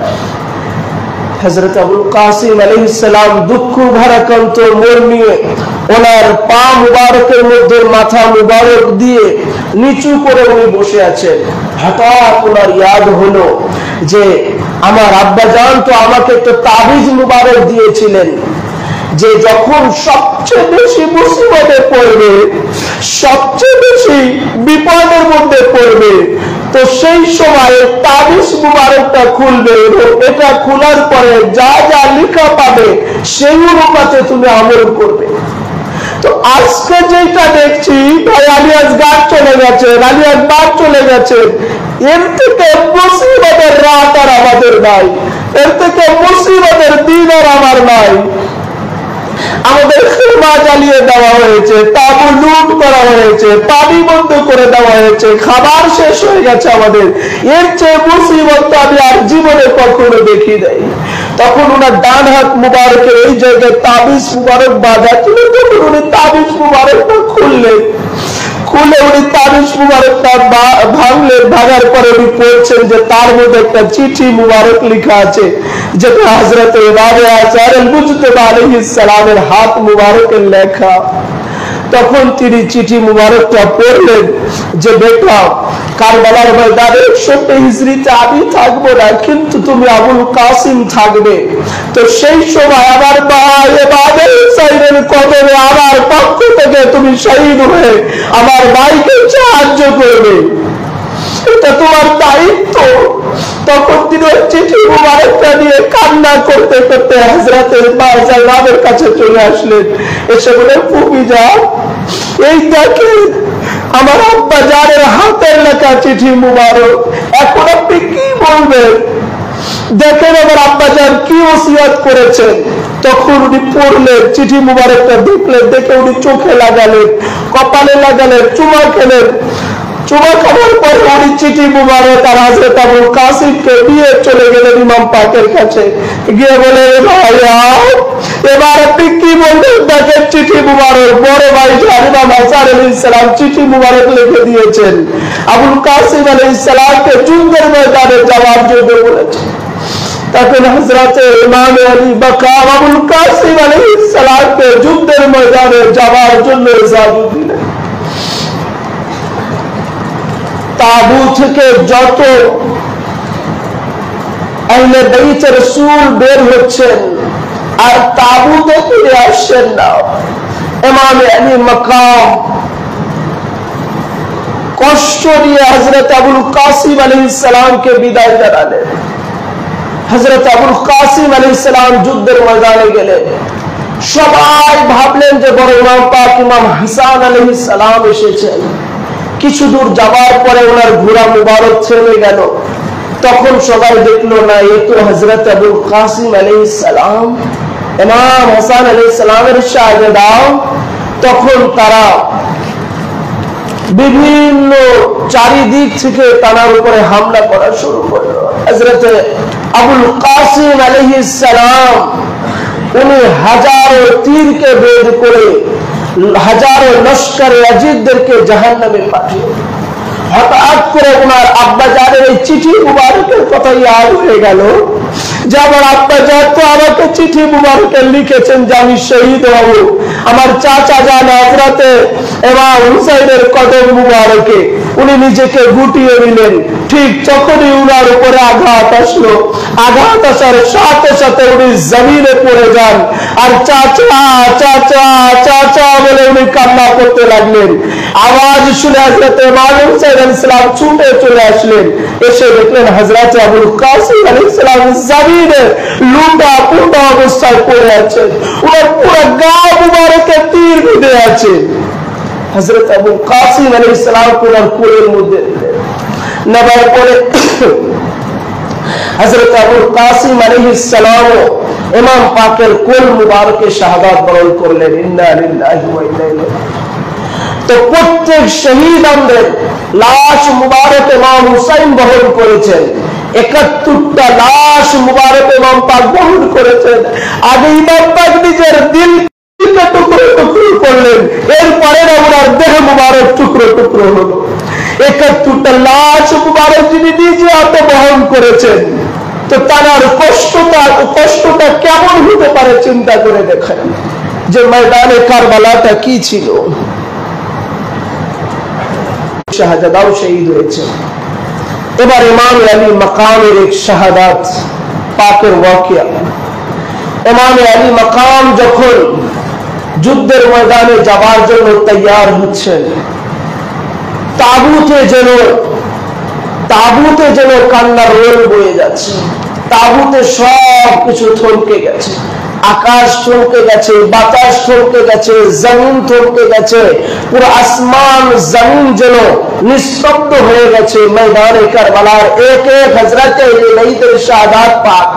হযরত আবুল কাসিম আলাইহিস সালাম দুঃখ ভারাক্রান্ত মন নিয়ে ওনার পা মুবারকের মধ্যে মাথা মুবারক দিয়ে নিচু করে উনি বসে আছেন। হঠাৎ ওনার ইয়াদ হলো যে আমার আব্বাজান তো আমাকে একটা তাবিজ মুবারক দিয়েছিলেন, যে যখন সবচেয়ে বেশি মুসিবতে পড়বে, সবচেয়ে বেশি বিপদের মধ্যে পড়বে, তো সেই সময় তাবিজ মুবারকটা খুলবে এবং এটা খোলার পরে যা যা লেখা পাবে সেই অনুপাতে তুমি আমল করবে। তো আজকে যেটা দেখছি, ভাই আলী আসগর চলে গেছে, আলী আকবর চলে গেছে, এর থেকে মুসিবতের রাত আর আমাদের নাই। এর থেকে মুসিবতের দিন আর আমার নাই। আমাদের খেমা জ্বালিয়ে দেওয়া হয়েছে, তাবু লুট করা হয়েছে, পানি বন্ধ করে দেওয়া হয়েছে, খাবার শেষ হয়ে গেছে আমাদের। এর চেয়ে মুসিবত আমি আর জীবনে কখনো দেখি নাই। তখন ওনার ডান হাত মুবারকের এই জায়গায় তাবিজ মুবারক বাঁধা ছিল, তখন উনি তাবিজ মুবারকটা খুললেন, খুলে উনি তাবিজ মুবারকটা ভাঙলেন। ভাঙার পরে উনি পড়ছেন যে তার মধ্যে একটা চিঠি মুবারক লেখা আছে, যেটা হযরত ইমাম আযহার মুজতবা আলাইহিস সালামের হাত মুবারকের লেখা। তখন তিনি চিঠি মুবারকটা পড়লেন যে বেটা, কারবালার ময়দানে 61 হিজরিতে আমি থাকবো না, কিন্তু তুমি আবুল কাসিম থাকবে। তো সেই সময় আমার ভাই ইমাম হুসাইনের কদমে আমার পক্ষ থেকে তুমি শহীদ হয়ে আমার ভাইকে সাহায্য করবে, এটা তোমার দায়িত্ব। তখন তিনি চিঠি মুবারকটা নিয়ে কান্না করতে করতে হযরত ইমামের কাছে চলে আসলেন। এসে বলে, ফুফি যান, এই দেখেন আমার আব্বা জানের হাতের লেখা চিঠি মুবারক, এখন আপনি কি বলবেন? দেখেন আমার আব্বা জান কি ওসিয়ত করেছেন। তখন উনি পড়লেন, চিঠি মুবারকটা দেখলেন, দেখে উনি চোখে লাগালেন, কপালে লাগালেন, চুমা খেলেন। চুমা খাওয়ার পর উনি চিঠি মুবারক আর হযরত আবুল কাসিমকে নিয়ে চলে গেলেন ইমাম পাকের কাছে। গিয়ে বলে, ভাইয়া এবার আপনি কি বলবেন? দেখেন চিঠি মুবারক, বড় ভাই ইমাম হাসান আলাইহিস সালাম চিঠি মুবারক লিখে দিয়েছেন, আবুল কাসিম আলাইহিস সালামকে যুদ্ধের ময়দানে যাওয়ার জন্য বলেছেন। তখন হযরত ইমাম আলী মাকাম আবুল কাসিম আলাইহিস সালামকে যুদ্ধের ময়দানে যাওয়ার জন্য ইজাজত দিলেন। তাবু থেকে যত আহলে বাইত রাসূল বের হচ্ছেন আর তাবুতে ফিরে আসছেন না। ইমাম আলী মাকাম কষ্ট নিয়ে হযরত আবুল কাসিম আলাইহিস সালামকে বিদায় জানালেন। হযরত আবুল কাসিম আলাইহিস সালাম যুদ্ধের ময়দানে গেলেন। সবাই ভাবলেন যে বড় ইমাম পাক ইমাম হাসান আলাইহিস সালাম এসেছেন। কিছু দূর যাওয়ার পরে ওনার ঘোড়া মুবারক থেমে গেল। তখন সবাই দেখলো না, এ তো হযরত আবুল কাসিম আলাইহিস সালাম, ইমাম হাসান আলাইহিস সালামের শাহজাদা। তখন তারা বিভিন্ন চারিদিক থেকে তার উপরে হামলা করা শুরু করলো। হযরত আবুল কাসিম আলাইহিস সালাম উনি হাজারো তীরকে বের করে হাজারো লস্কর ইয়াজিদদেরকে জাহান্নামে পাঠিয়ে, হঠাৎ করে ওনার আব্বা জানের এই চিঠি মুবারকের কথা ইয়াদ হয়ে গেল যে আমার আব্বা জান তো আমাকে চিঠি মুবারকে লিখেছেন যে আমি শহীদ হব। আমার চাচা জান হযরত ইমাম হুসাইনের কদম মুবারকে উনি নিজেকে গুটিয়ে নিলেন। ঠিক যখনই উনার উপরে আঘাত আসলো, আঘাত আসার সাথে সাথে উনি জমিনে পড়ে যান আর চাচা চাচা চাচা বলে উনি কান্না করতে লাগলেন। আওয়াজ শুনে হযরত ইমাম হুসাইন আলাইহিস সালাম ছুটে চলে আসলেন। এসে দেখলেন হযরত আবুল কাসিম আলাইহিস সালাম জমিনে লুটা পুটা অবস্থায় পড়ে আছেন, ওনার পুরো গা মুবারকে তীর বিঁধে আছে। হযরত আবুল কাসিম আলাইহিস সালাম ওনার কোলের মধ্যে নেবার পরে হযরত আবুল কাসিম আলাইহিস সালাম ইমাম পাকের কোল মুবারকে শাহাদাত বরণ করলেন। ইন্না লিল্লাহি ওয়া ইন্না ইলাইহি। তো প্রত্যেক শহীদ আমাদের লাশ মুবারক ইমাম হুসাইন বহন করেছেন। 71টা লাশ মুবারক ইমাম পাক বহন করেছেন। আগে ইমাম পাক নিজের দিল টুকরো টুকরো করলেন, এরপরে ওনার দেহ মুবারক টুকরো টুকরো হলো। 71টা লাশ মুবারক যিনি নিজে হাতে বহন করেছেন, তো তার কষ্টটা কেমন হতে পারে চিন্তা করে দেখেন যে ময়দানে কারবালাটা কি ছিল। শাহজাদাও শহীদ হয়েছে। এবার ইমাম আলী মাকামের এক শাহাদাত পাকের ওয়াকিয়া। ইমাম আলী মাকাম যখন যুদ্ধের ময়দানে যাবার জন্য তৈয়ার হচ্ছেন, তাবুতে যেন কান্নার রোল বয়ে যাচ্ছে। তাবুতে সব কিছু থমকে গেছে, আকাশ থমকে গেছে, বাতাস থমকে গেছে, জমিন থমকে গেছে, পুরো আসমান জমিন যেন নিস্তব্ধ হয়ে গেছে। ময়দানে কারবালার এক এক হযরতে বাইতের শাহাদাত পাক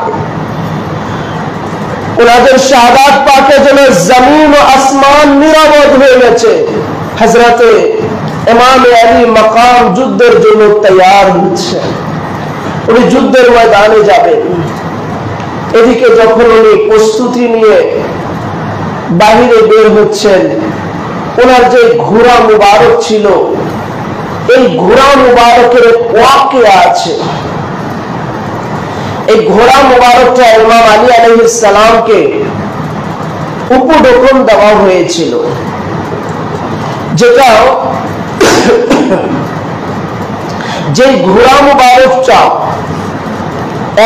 ওনাদের শাহাদাত পাকে যেন জমিন ও আসমান নিরাপদ হয়ে গেছে। হযরতে ইমাম আলী মাকাম যুদ্ধের জন্য তৈয়ার হচ্ছে, উনি যুদ্ধের ময়দানে যাবেন। এদিকে যখন উনি প্রস্তুতি নিয়ে বাহিরে বের হচ্ছেন, ওনার যে ঘোড়া মুবারক ছিল, এই ঘোড়া মুবারকের ওয়াকিয়া আছে। এই ঘোড়া মুবারকটা ইমাম আলী আলাইহিস সালামকে উপঢৌকন দেওয়া হয়েছিল, যেটা যে ঘোড়া মুবারকটা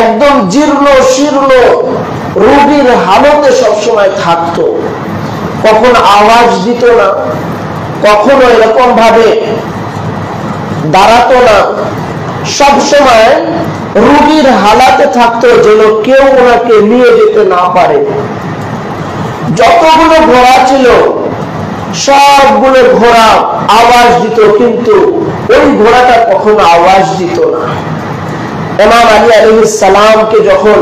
একদম জীর্ণ শীর্ণ রোগীর হালতে সবসময় থাকতো, কখনো আওয়াজ দিত না, কখনো এরকম ভাবে দাঁড়াতো না, সবসময় রোগীর হালাতে থাকতো, যেন কেউ ওনাকে নিয়ে যেতে না পারে। যতগুলো ঘোড়া ছিল সবগুলো ঘোড়া আওয়াজ দিত, কিন্তু ওই ঘোড়াটা কখনো আওয়াজ দিত না। ইমাম আলী আলাইহিস সালামকে যখন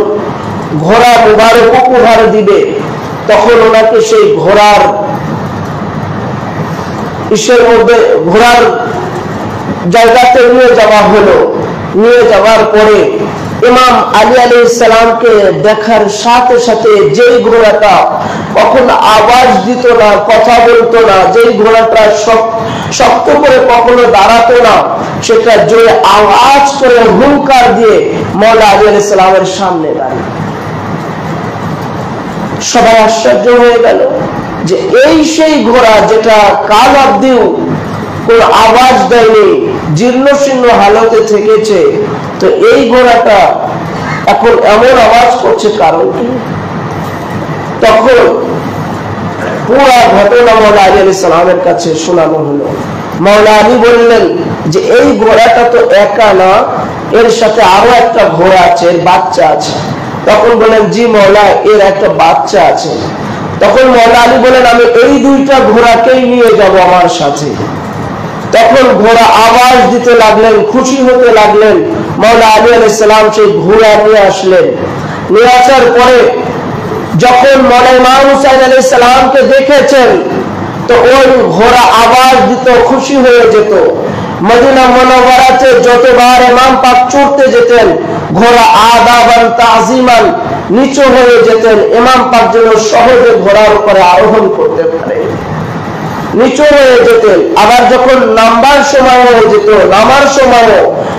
ঘোড়া মুবারক উপহার দিবে, তখন ওনাকে সেই ঘোড়ার ইসের মধ্যে ঘোড়ার জায়গাতে নিয়ে যাওয়া হলো। নিয়ে যাওয়ার পরে ইমাম আলী আলাইহিস সালামকে দেখার সাথে সাথে যেই ঘোড়াটা কখনো আওয়াজ দিত না, কথা বলতো না, যেই ঘোড়াটা শক্ত করে কখনো দাঁড়াতো না, সেটা জোরে আওয়াজ করে হুঙ্কার দিয়ে মওলা আলী আলাইহিস সালামের সামনে দাঁড়িয়ে। সবাই আশ্চর্য হয়ে গেল যে এই সেই ঘোড়া যেটা কাল অবধিও কোন আওয়াজ দেয়নি, জীর্ণ শীর্ণ হালতে থেকেছে, তো এই ঘোড়াটা এখন এমন আওয়াজ করছে, কারণ কি? তখন পুরা ঘটনা মওলা আলী আলাইহিস সালামের কাছে শোনানো হলো। মওলা আলী বললেন যে এই ঘোড়াটা তো একা না, এর সাথে আরো একটা ঘোড়া আছে, এর বাচ্চা আছে। তখন বলেন, জি মওলা, এর একটা বাচ্চা আছে। তখন মওলা আলী বলেন, আমি এই দুইটা ঘোড়াকেই নিয়ে যাব আমার সাথে। তখন ঘোড়া আওয়াজ দিতে লাগলেন, খুশি হতে লাগলেন। মওলা আলী আলাইহিস সালাম সেই ঘোড়া নিয়ে আসলেন। নিয়ে আসার পরে যখন মওলা ইমাম হুসাইন আলাইহিস সালামকে দেখেছেন, তো ওই ঘোড়া আওয়াজ দিত, খুশি হয়ে যেত। মদিনা মুনাওয়ারাতে যতবার ইমাম পাক চড়তে যেতেন, ঘোড়া আদাবান তাজিমান নিচু হয়ে যেতেন, ইমাম পাক যেন সহজে ঘোড়ার উপরে আরোহণ করতে পারে, নিচু হয়ে যেতেন। আবার যখন নামবার সময় হয়ে যেত, নামার সময়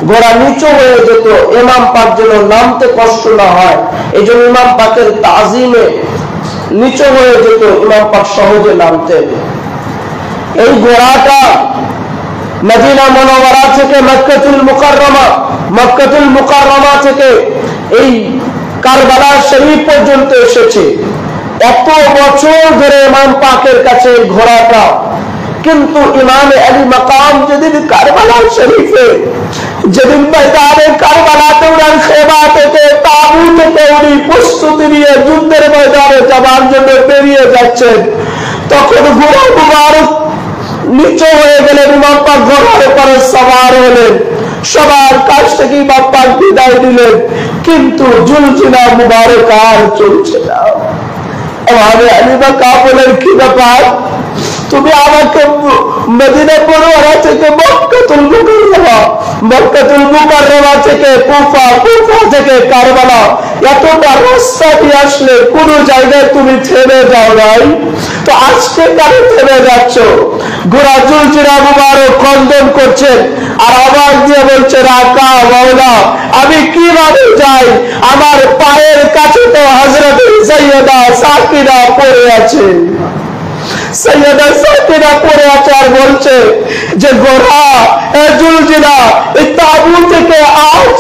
ঘোড়া নিচু হয়ে যেত, ইমাম পাক যেন নামতে কষ্ট না হয়, এই জন্য ইমাম পাকের তাজিমে নিচু হয়ে যেত, ইমাম পাক সহজে নামতেন। এই ঘোড়াটা মদিনা মুনাওয়ারা থেকে মক্কাতুল মুকাররমা থেকে এই কারবালা শরীফ পর্যন্ত এসেছে। এত বছর ধরে ইমাম পাকের কাছে ঘোড়াটা, কিন্তু ইমাম আলী মাকাম যেদিন কারবালা শরীফে, যেদিন ময়দানে কারবালাতে উনার খেবা থেকে, তাবু থেকে উনি প্রস্তুতি নিয়ে যুদ্ধের ময়দানে যাবার জন্য বেরিয়ে যাচ্ছেন, তখন ঘোড়া মুবারক নিচু হয়ে গেলেন। ইমাম পাক ঘোড়ার উপরে সওয়ার হলেন, সবার কাছ থেকে ইমাম পাক বিদায় দিলেন, কিন্তু জুলজিনা মুবারক আর চলছে না। আমাদের আলী মাকাম বলেন, কি ব্যাপার, তুমি আমাকে মদিনা মুনাওয়ারা থেকে মক্কাতুল মুকাররমা থেকে কুফা, কুফা থেকে কারবালা এতটা রাস্তা দিয়ে আসলে কোন জায়গায় তুমি থেমে যাও নাই, তো আজকে কেন থেমে যাচ্ছ? ঘোড়া জুলজিনা মুবারক খন্দন করছেন আর আওয়াজ দিয়ে বলছে, আকা মাওলা, আমি কিভাবে যাই? আমার পায়ের কাছে তো হযরত সাইয়্যিদা সাকিনা পড়ে আছে। সৈয়দা সাকিনা পড়ে আছে আর বলছে যে, ঘোড়া জুলজিনা, এই তাবু থেকে আজ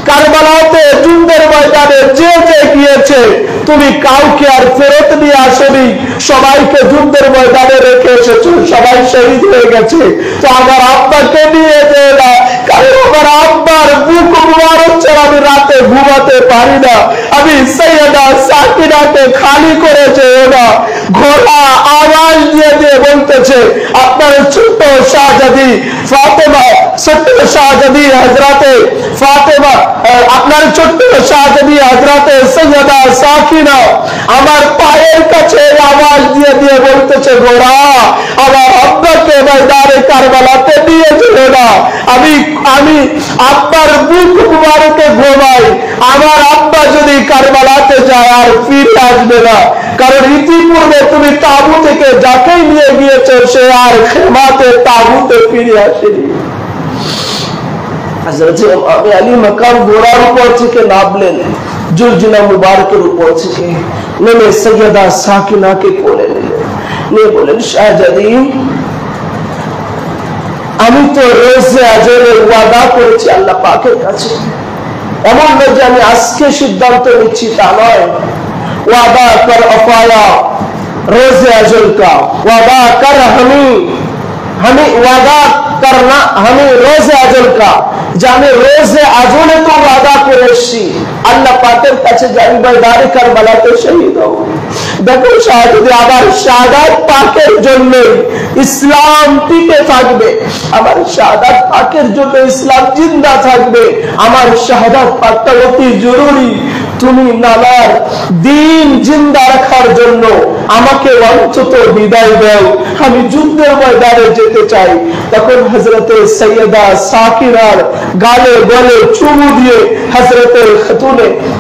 কারবালাতে যুদ্ধের ময়দানে যে যে গিয়েছে, তুমি কাউকে আর ফেরত নিয়ে আসনি, সবাইকে যুদ্ধের ময়দানে রেখে এসেছো, সবাই শহীদ হয়ে গেছে, তো আমার আব্বাকে নিয়ে যেও না, কারণ আমার আব্বার বুক মুবারক ছাড়া আমি রাতে ঘুমাতে পারি না, আমি সৈয়দা সাকিনাকে খালি করে যেও না। ঘোড়া আওয়াজ দিয়ে দিয়ে বলতেছে, আপনার ছোট শাহজাদি ফাতেমা, ছোট শাহজাদি হযরতে ফাতেমা আপনার ছোট্ট শাহজাদি হযরতে সৈয়দা সাকিনা আমার পায়ের কাছে আওয়াজ দিয়ে দিয়ে বলতেছে, গোরা আমার আব্বাকে ময়দানে কারবালাতে নিয়ে চলে না, আমি আব্বার বুক মুবারকে ঘুমাই, আমার আব্বা যদি কারবালাতে যায় আর ফিরে আসবে না, কারণ ইতিপূর্বে তুমি তাবু থেকে যাকেই নিয়ে গিয়েছো সে আর খেমাতে তাবুতে ফিরে আসেনি। হযরত ইমাম আলী মাকাম ঘোড়ার উপর থেকে নামলেন, জুলজুলা মুবারকের উপর থেকে নেমে সৈয়দা সাকিনাকে কোলে নিলেন, নিয়ে বলেন, শাহজাদি আমি তো রোজে আজরের ওয়াদা করেছি আল্লাহ পাকের কাছে, এমন নয় যে আমি আজকে সিদ্ধান্ত নিচ্ছি তা নয়। ওয়াদা কর আফায়া रोज़े अजल का वादा कर हमें वादा करना हमें रोज़े अजल का जाने रोज़े अजले तो वादा करेছি আল্লাহ পাকের কাছে যাই ময়দানে কারবালাতে শহীদ হব। দেখো শাহাদাত আবার শাহাদাত পাকের জন্য ইসলাম টিকে থাকবে, আমার শাহাদাত পাকের জন্য ইসলাম জিন্দা থাকবে, আমার শাহাদাত পাকটা অতি জরুরি। তুমি নানার দিন জিন্দা রাখার জন্য আমাকে অন্তত বিদায় দাও, আমি যুদ্ধের ময়দানে যেতে চাই। তখন হযরতে সৈয়দা সাকিরার গালে গলে চুমু দিয়ে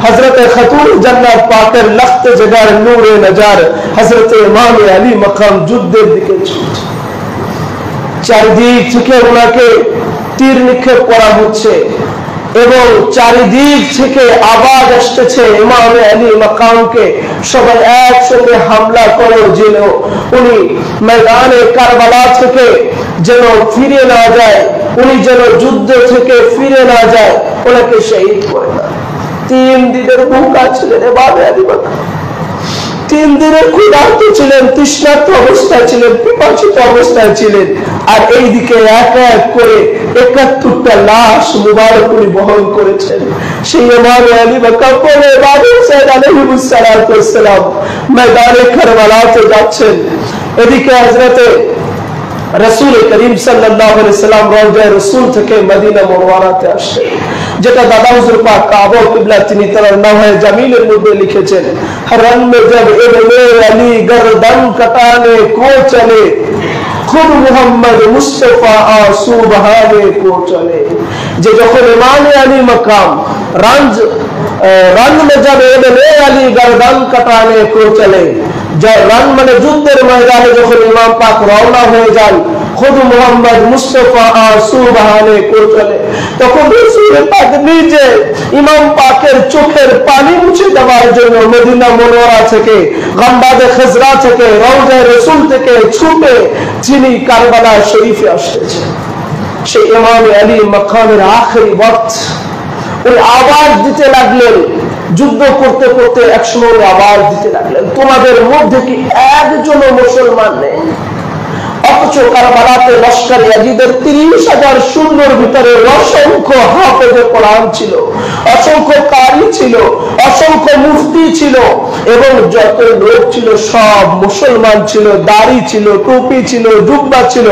হযরতে খাতুন জান্নাত পাকের লখত জগার নূরে নজার হযরতে ইমাম আলী মাকাম যুদ্ধের দিকে ছুটছে। চারিদিক থেকে ওনাকে তীর নিক্ষেপ করা হচ্ছে এবং চারিদিক থেকে আওয়াজ আসতেছে ইমাম আলী মাকামকে সবাই একসঙ্গে হামলা করো, যেন উনি ময়দানে কারবালা থেকে যেন ফিরে না যায়, উনি যেন যুদ্ধ থেকে ফিরে না যায়, ওনাকে শহীদ করে না। 3 দিনের ভুকা ছিলেন ইমাম আলী মাকাম, 3 দিনের ক্ষুধার্ত ছিলেন, তৃষ্ণার্ত অবস্থায় ছিলেন, পিপাসিত অবস্থায় ছিলেন। আর এইদিকে এক এক করে 71টা লাশ মুবারক উনি বহন করেছেন। সেই ইমাম আলী মাকাম পরে ইমাম হুসাইন আলাইহিস সালাম ময়দানে কারবালাতে যাচ্ছেন। এদিকে হযরতে রাসূল করিম সাল্লাল্লাহু আলাইহি ওয়াসাল্লাম রওজা রাসূল থেকে মদিনা মুনওয়ারাতে আসেন, যেটা দাদা হুজুর পাক কাবা কিবলা তিনি তার নওহে জামিলের মধ্যে লিখেছেন, হরন মে জব ইবনে আলী গরদন কাটানে কো চলে খুদ মুহাম্মদ মুস্তাফা আসু বহানে কো চলে। যে যখন ইমাম আলী মাকাম রন মে জব ইবনে আলী গরদন কাটানে কো চলে, রন মানে যুদ্ধের ময়দানে যখন ইমাম পাক রওনা হয়ে যান, খুদ মুহাম্মদ মুস্তাফা আসু বহানে কো চলে, তখন রাসূল পাক নিজে ইমাম পাকের চোখের পানি মুছে দেওয়ার জন্য মদিনা মুনওয়ারা থেকে, গম্বাদে খজরা থেকে, রওজা রাসূল থেকে ছুটে যিনি কারবালা শরীফে আসতেছেন, সেই ইমাম আলী মাকামের আখেরি ওয়াক্ত ওই আওয়াজ দিতে লাগলেন। যুদ্ধ করতে করতে একসময় আওয়াজ দিতে লাগলেন, তোমাদের মধ্যে কি একজন মুসলমান নেই? অথচ কারবালাতে লস্কর ইয়াজিদের 30,000 সৈন্যের ভিতরে অসংখ্য হাফেজে কোরআন ছিল, অসংখ্য কারি ছিল, অসংখ্য মুফতি ছিল এবং যত লোক ছিল সব মুসলমান ছিল, দাড়ি ছিল, টুপি ছিল, জুব্বা ছিল।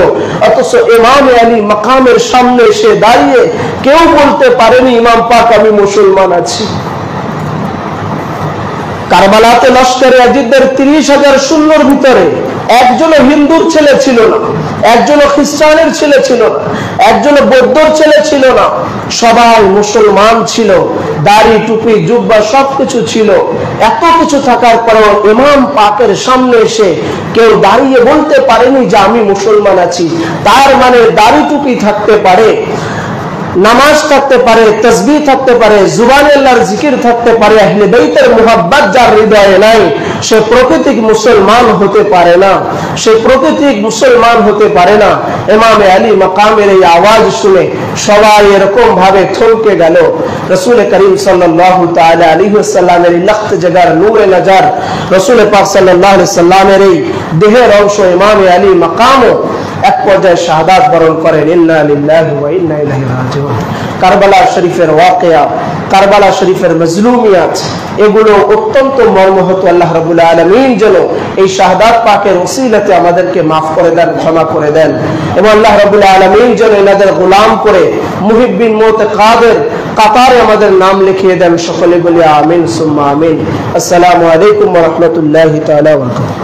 অথচ ইমাম আলী মাকামের সামনে এসে দাঁড়িয়ে কেউ বলতে পারেনি ইমাম পাক আমি মুসলমান আছি। কারবালাতে লস্কর ইয়াজিদের 30,000 সৈন্যের ভিতরে একজনও হিন্দুর ছেলে ছিল না, একজনও খ্রিস্টানের ছেলে ছিল না, একজনও বৌদ্ধর ছেলে ছিল না, সবাই মুসলমান ছিল, দাড়ি টুপি জুব্বা সবকিছু ছিল। এত কিছু থাকার পরেও ইমাম পাকের সামনে এসে কেউ দাঁড়িয়ে বলতে পারেনি যে আমি মুসলমান আছি। তার মানে দাড়ি টুপি থাকতে পারে, নামাজ থাকতে পারে, তাসবিহ থাকতে পারে, জুবানে আল্লাহর জিকির থাকতে পারে, আহলে বাইতের মুহাব্বত যার হৃদয়ে নাই সে প্রকৃতিক মুসলমান হতে পারে না, সে প্রকৃতিক মুসলমান হতে পারে না। ইমাম আলী মাকামের এই আওয়াজ শুনে সবাই এরকম ভাবে থমকে গেল। রাসূল করিম সাল্লাল্লাহু তাআলা আলাইহি ওয়াসাল্লামের লখত জগার নূরে নজর রাসূল পাক সাল্লাল্লাহু আলাইহি ওয়াসাল্লামের এই দেহের অংশ ইমাম আলী মাকামও এক পর্যায়ে শাহাদাত বরণ করেন। ইন্না লিল্লাহি ওয়া ইন্না ইলাইহি রাজিউন। কারবালা শরীফের ওয়াকিয়া, কারবালা শরীফের মজলুমিয়াত, এগুলো অত্যন্ত মর্মাহত। আল্লাহ রাব্বুল আলামিন যেন এই শাহাদাত পাকের ওসিলাতে আমাদেরকে মাফ করে দেন, ক্ষমা করে দেন এবং আল্লাহ রাব্বুল আলামিন যেন এনাদের গোলাম করে মুহিব্বিন মুতাকাদের কাতারে আমাদের নাম লিখিয়ে দেন। সকলে বলি আমিন সুম্মা আমিন। আসসালামু আলাইকুম ওয়া রাহমাতুল্লাহি তাআলা ওয়া বারাকাতুহু।